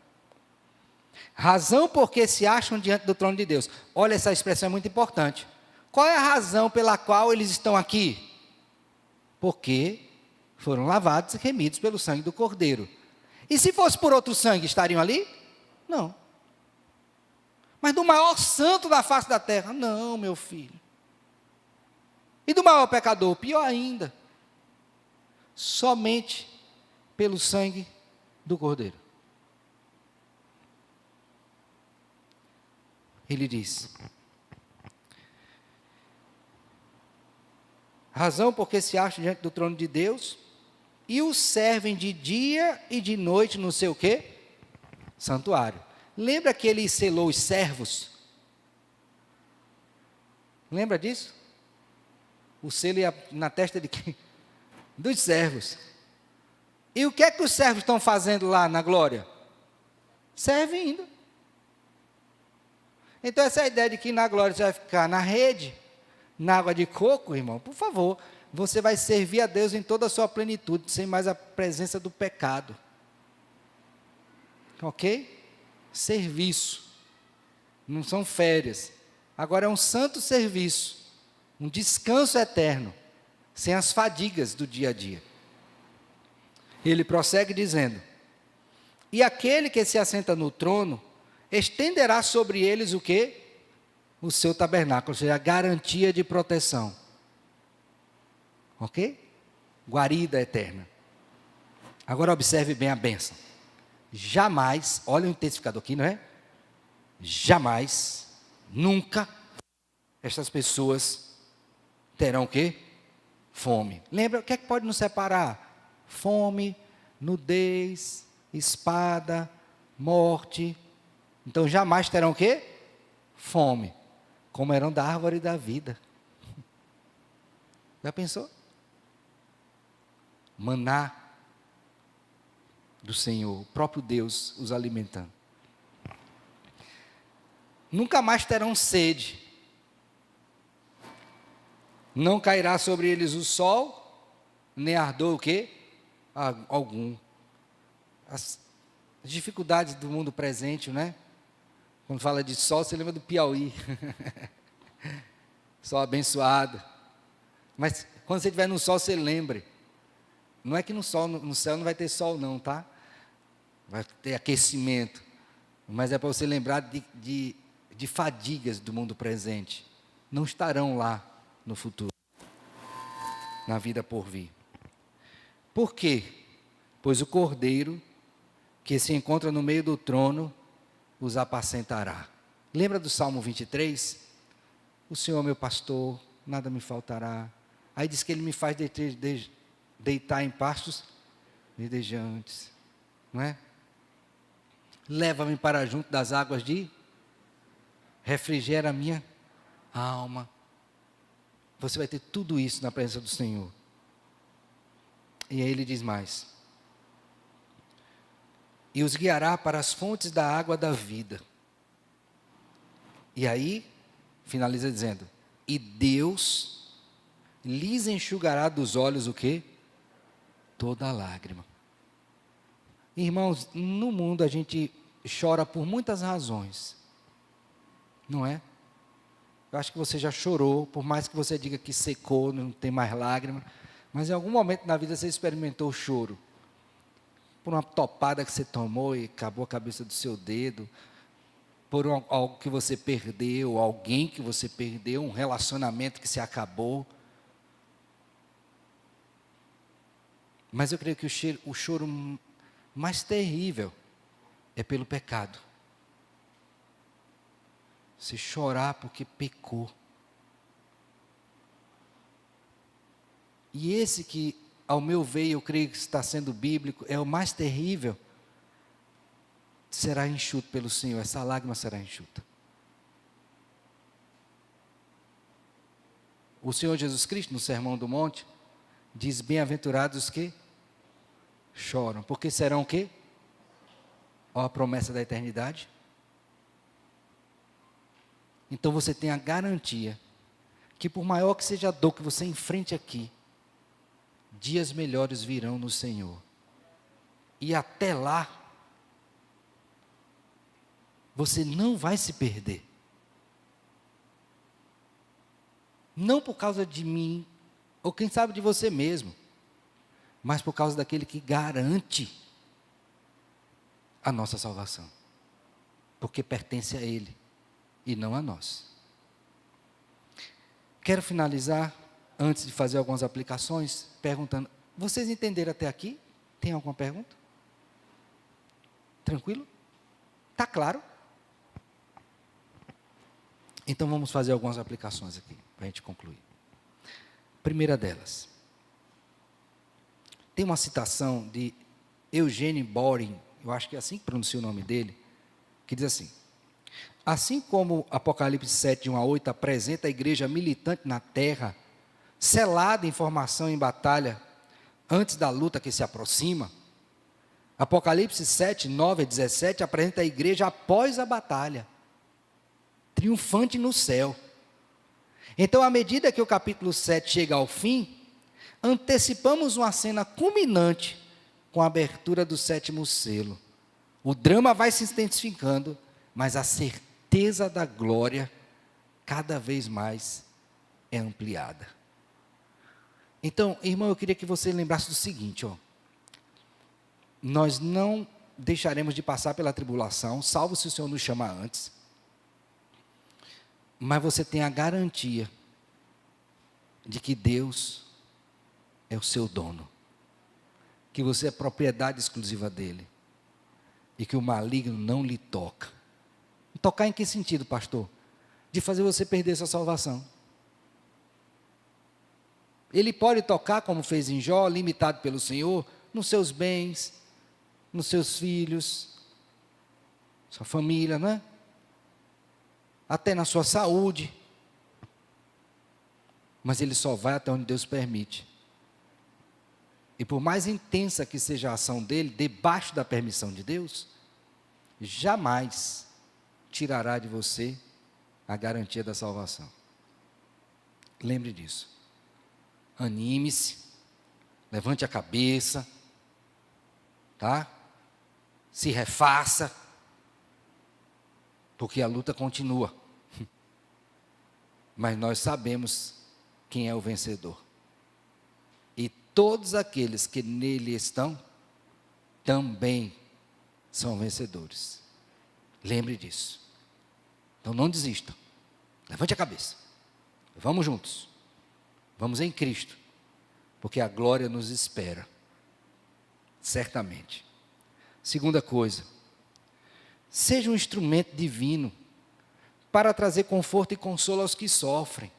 Razão porque se acham diante do trono de Deus. Olha, essa expressão é muito importante. Qual é a razão pela qual eles estão aqui? Porque foram lavados e remidos pelo sangue do Cordeiro. E se fosse por outro sangue, estariam ali? Não. Mas do maior santo da face da terra? Não, meu filho. E do maior pecador? Pior ainda. Somente pelo sangue do Cordeiro. Ele diz, razão porque se acham diante do trono de Deus, e o servem de dia e de noite no seu quê? Santuário. Lembra que ele selou os servos? Lembra disso? O selo ia na testa de quem? Dos servos. E o que é que os servos estão fazendo lá na glória? Servindo. Então essa ideia de que na glória você vai ficar na rede, na água de coco, irmão, por favor, você vai servir a Deus em toda a sua plenitude, sem mais a presença do pecado. Ok? Serviço. Não são férias. Agora é um santo serviço. Um descanso eterno. Sem as fadigas do dia a dia. Ele prossegue dizendo, e aquele que se assenta no trono, estenderá sobre eles o quê? O seu tabernáculo, ou seja, a garantia de proteção. Ok? Guarida eterna. Agora observe bem a bênção. Jamais, olha o intensificador aqui, não é? Jamais, nunca, estas pessoas terão o quê? Fome. Lembra, o que é que pode nos separar? Fome, nudez, espada, morte. Então jamais terão o quê? Fome. Comerão da árvore da vida. Já pensou? Maná do Senhor, o próprio Deus os alimentando. Nunca mais terão sede. Não cairá sobre eles o sol, nem ardor o quê? Algum. As dificuldades do mundo presente, né? Quando fala de sol, você lembra do Piauí. Sol abençoado. Mas quando você estiver no sol, você lembre. Não é que no céu não vai ter sol não, tá? Vai ter aquecimento. Mas é para você lembrar de fadigas do mundo presente. Não estarão lá no futuro. Na vida por vir. Por quê? Pois o Cordeiro, que se encontra no meio do trono, os apacentará. Lembra do Salmo 23? O Senhor é meu pastor, nada me faltará. Aí diz que Ele me faz deitar em pastos verdejantes, não é? Leva-me para junto das águas de refrigera a minha alma. Você vai ter tudo isso na presença do Senhor. E aí ele diz mais: e os guiará para as fontes da água da vida. E aí, finaliza dizendo: e Deus lhes enxugará dos olhos o quê? Toda lágrima. Irmãos, no mundo a gente chora por muitas razões, não é? Eu acho que você já chorou, por mais que você diga que secou, não tem mais lágrima, mas em algum momento na vida você experimentou o choro. Por uma topada que você tomou e acabou a cabeça do seu dedo, por algo que você perdeu, alguém que você perdeu, um relacionamento que se acabou. Mas eu creio que o choro mais terrível é pelo pecado. Se chorar porque pecou. E esse que, ao meu ver, eu creio que está sendo bíblico, é o mais terrível, será enxuto pelo Senhor, essa lágrima será enxuta. O Senhor Jesus Cristo, no Sermão do Monte, diz: bem-aventurados os que choram, porque serão o quê? Ó, a promessa da eternidade. Então você tem a garantia que, por maior que seja a dor que você enfrente aqui, dias melhores virão no Senhor. E até lá, você não vai se perder. Não por causa de mim, ou quem sabe de você mesmo, mas por causa daquele que garante a nossa salvação. Porque pertence a Ele e não a nós. Quero finalizar, antes de fazer algumas aplicações, perguntando: vocês entenderam até aqui? Tem alguma pergunta? Tranquilo? Está claro? Então vamos fazer algumas aplicações aqui, para a gente concluir. Primeira delas. Tem uma citação de Eugene Boring, eu acho que é assim que pronuncia o nome dele, que diz assim: assim como Apocalipse 7, de 1 a 8, apresenta a igreja militante na terra, selada em formação em batalha, antes da luta que se aproxima, Apocalipse 7, 9 a 17, apresenta a igreja após a batalha, triunfante no céu. Então, à medida que o capítulo 7 chega ao fim, antecipamos uma cena culminante com a abertura do 7º selo. O drama vai se intensificando, mas a certeza da glória cada vez mais é ampliada. Então, irmão, eu queria que você lembrasse do seguinte, ó: nós não deixaremos de passar pela tribulação, salvo se o Senhor nos chamar antes, mas você tem a garantia de que Deus é o seu dono, que você é propriedade exclusiva dele, e que o maligno não lhe toca. Tocar em que sentido, pastor? De fazer você perder sua salvação. Ele pode tocar, como fez em Jó, limitado pelo Senhor, nos seus bens, nos seus filhos, sua família, não é? Até na sua saúde. Mas ele só vai até onde Deus permite. E por mais intensa que seja a ação dele, debaixo da permissão de Deus, jamais tirará de você a garantia da salvação. Lembre disso. Anime-se, levante a cabeça, tá? Se refaça, porque a luta continua. Mas nós sabemos quem é o vencedor. E todos aqueles que nele estão, também são vencedores. Lembre disso. Então não desista. Levante a cabeça. Vamos juntos. Vamos em Cristo. Porque a glória nos espera. Certamente. Segunda coisa. Seja um instrumento divino para trazer conforto e consolo aos que sofrem.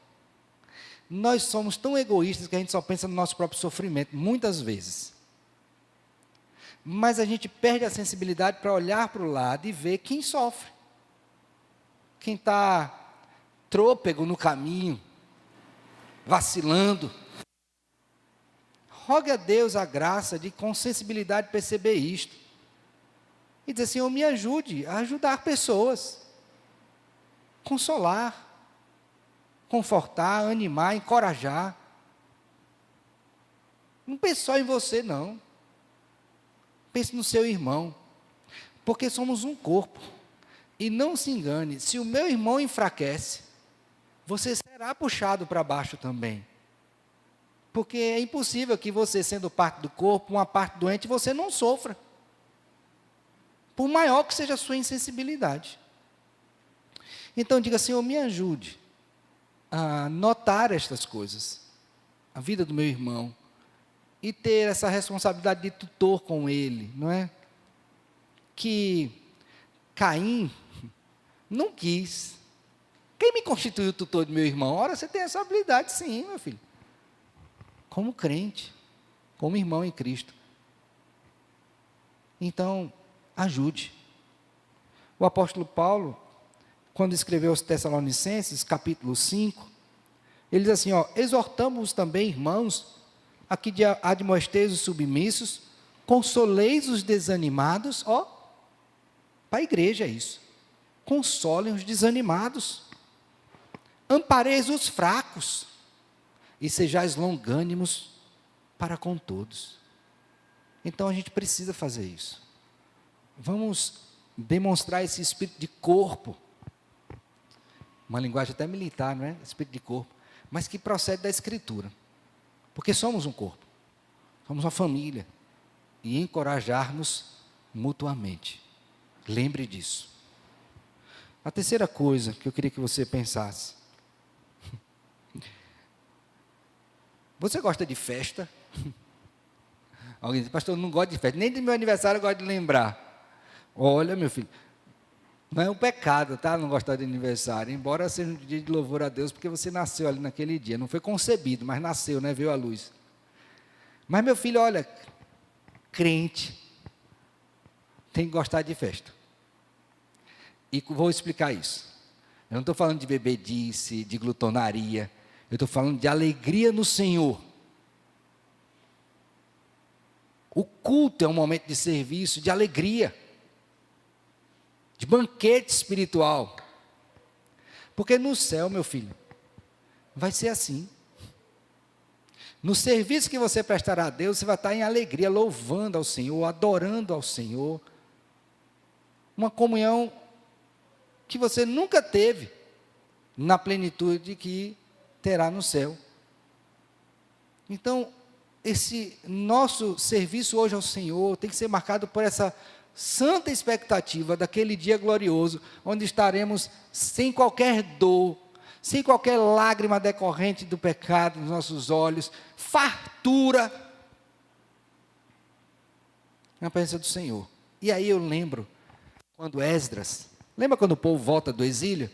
Nós somos tão egoístas que a gente só pensa no nosso próprio sofrimento, muitas vezes. Mas a gente perde a sensibilidade para olhar para o lado e ver quem sofre. Quem está trôpego no caminho, vacilando. Rogue a Deus a graça de, com sensibilidade, perceber isto. E dizer, Senhor, me ajude a ajudar pessoas. Consolar, confortar, animar, encorajar. Não pense só em você, não. Pense no seu irmão. Porque somos um corpo. E não se engane, se o meu irmão enfraquece, você será puxado para baixo também. Porque é impossível que você, sendo parte do corpo, uma parte doente, você não sofra. Por maior que seja a sua insensibilidade. Então diga, Senhor, me ajude a notar estas coisas, a vida do meu irmão, e ter essa responsabilidade de tutor com ele, não é? Que Caim não quis. Quem me constituiu o tutor do meu irmão? Ora, você tem essa habilidade, sim, meu filho. Como crente, como irmão em Cristo. Então, ajude. O apóstolo Paulo, quando escreveu aos Tessalonicenses, capítulo 5, ele diz assim, exortamos também, irmãos, a que admoesteis os submissos, consoleis os desanimados, para a igreja é isso, consolem os desanimados, ampareis os fracos, e sejais longânimos para com todos. Então a gente precisa fazer isso. Vamos demonstrar esse espírito de corpo, uma linguagem até militar, não é? Espírito de corpo, mas que procede da Escritura, porque somos um corpo, somos uma família, e encorajar-nos mutuamente. Lembre disso. A terceira coisa que eu queria que você pensasse. Você gosta de festa? Alguém diz, pastor, eu não gosto de festa, nem do meu aniversário eu gosto de lembrar. Olha, meu filho, não é um pecado, tá? Não gostar de aniversário, embora seja um dia de louvor a Deus, porque você nasceu ali naquele dia, não foi concebido, mas nasceu, né? Veio à luz. Mas, meu filho, olha, crente tem que gostar de festa. E vou explicar isso. Eu não estou falando de bebedice, de glutonaria, eu estou falando de alegria no Senhor. O culto é um momento de serviço, de alegria, de banquete espiritual. Porque no céu, meu filho, vai ser assim. No serviço que você prestará a Deus, você vai estar em alegria, louvando ao Senhor, adorando ao Senhor. Uma comunhão que você nunca teve na plenitude que terá no céu. Então, esse nosso serviço hoje ao Senhor tem que ser marcado por essa santa expectativa daquele dia glorioso, onde estaremos sem qualquer dor, sem qualquer lágrima decorrente do pecado nos nossos olhos, fartura na presença do Senhor. E aí eu lembro quando Esdras, lembra quando o povo volta do exílio?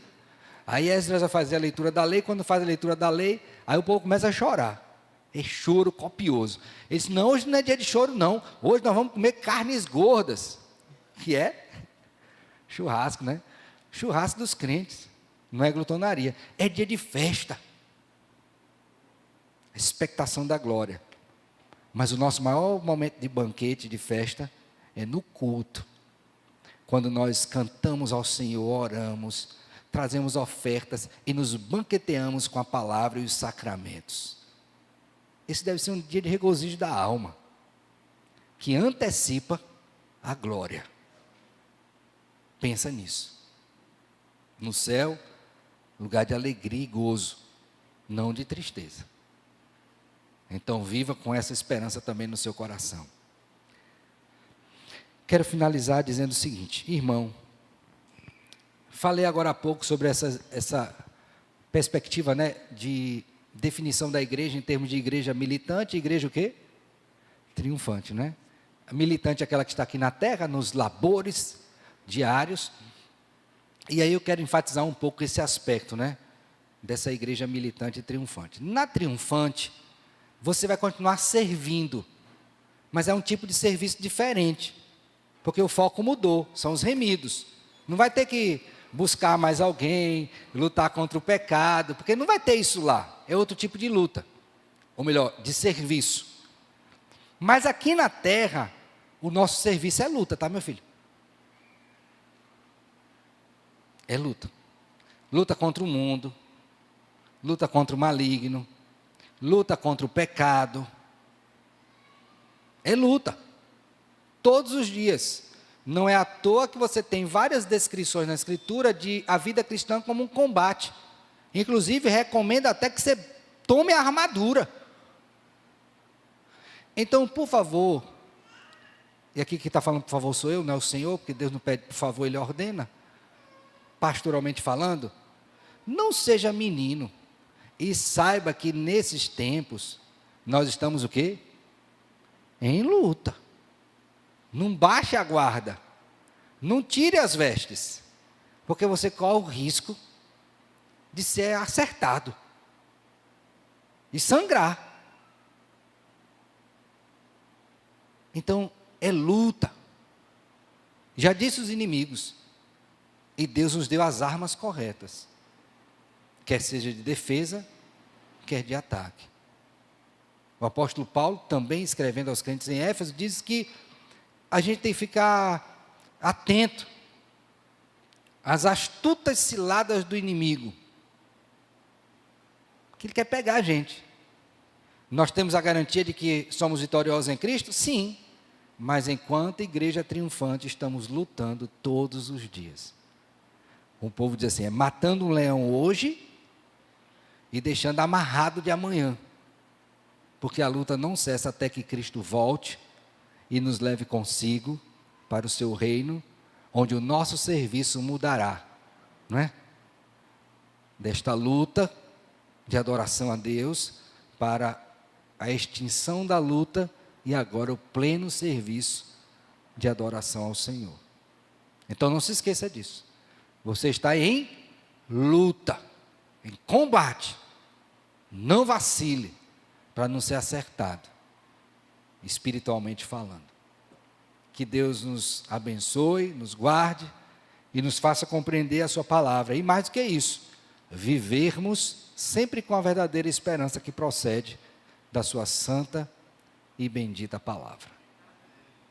Aí Esdras vai fazer a leitura da lei, quando faz a leitura da lei, aí o povo começa a chorar. É choro copioso. Ele disse, não, hoje não é dia de choro não, hoje nós vamos comer carnes gordas, que é churrasco, né? Churrasco dos crentes, não é glutonaria, é dia de festa, expectação da glória. Mas o nosso maior momento de banquete, de festa, é no culto, quando nós cantamos ao Senhor, oramos, trazemos ofertas e nos banqueteamos com a palavra e os sacramentos. Esse deve ser um dia de regozijo da alma, que antecipa a glória. Pensa nisso. No céu, lugar de alegria e gozo, não de tristeza. Então viva com essa esperança também no seu coração. Quero finalizar dizendo o seguinte, irmão, falei agora há pouco sobre essa perspectiva, né, de definição da igreja em termos de igreja militante e igreja o quê? Triunfante, né? A militante é aquela que está aqui na terra, nos labores diários. E aí eu quero enfatizar um pouco esse aspecto, né, dessa igreja militante e triunfante. Na triunfante, você vai continuar servindo, mas é um tipo de serviço diferente, porque o foco mudou, são os remidos. Não vai ter que buscar mais alguém, lutar contra o pecado, porque não vai ter isso lá. É outro tipo de luta. Ou melhor, de serviço. Mas aqui na terra, o nosso serviço é luta, tá, meu filho? É luta. Luta contra o mundo, luta contra o maligno, luta contra o pecado. É luta. Todos os dias. Não é à toa que você tem várias descrições na Escritura de a vida cristã como um combate. Inclusive, recomenda até que você tome a armadura. Então, por favor, e aqui quem está falando por favor sou eu, não é o Senhor, porque Deus não pede por favor, Ele ordena, pastoralmente falando, não seja menino, e saiba que nesses tempos, nós estamos o quê? Em luta. Não baixe a guarda, não tire as vestes, porque você corre o risco de ser acertado e sangrar. Então, é luta. Já disse os inimigos, e Deus nos deu as armas corretas, quer seja de defesa, quer de ataque. O apóstolo Paulo, também escrevendo aos crentes em Éfeso, diz que a gente tem que ficar atento às astutas ciladas do inimigo, que ele quer pegar a gente. Nós temos a garantia de que somos vitoriosos em Cristo? Sim, mas enquanto igreja triunfante, estamos lutando todos os dias. O povo diz assim, é matando um leão hoje e deixando amarrado de amanhã, porque a luta não cessa até que Cristo volte e nos leve consigo para o seu reino, onde o nosso serviço mudará, não é? Desta luta de adoração a Deus, para a extinção da luta e agora o pleno serviço de adoração ao Senhor. Então não se esqueça disso. Você está em luta, em combate. Não vacile para não ser acertado, espiritualmente falando. Que Deus nos abençoe, nos guarde e nos faça compreender a sua palavra. E mais do que isso, vivermos sempre com a verdadeira esperança que procede da sua santa e bendita palavra.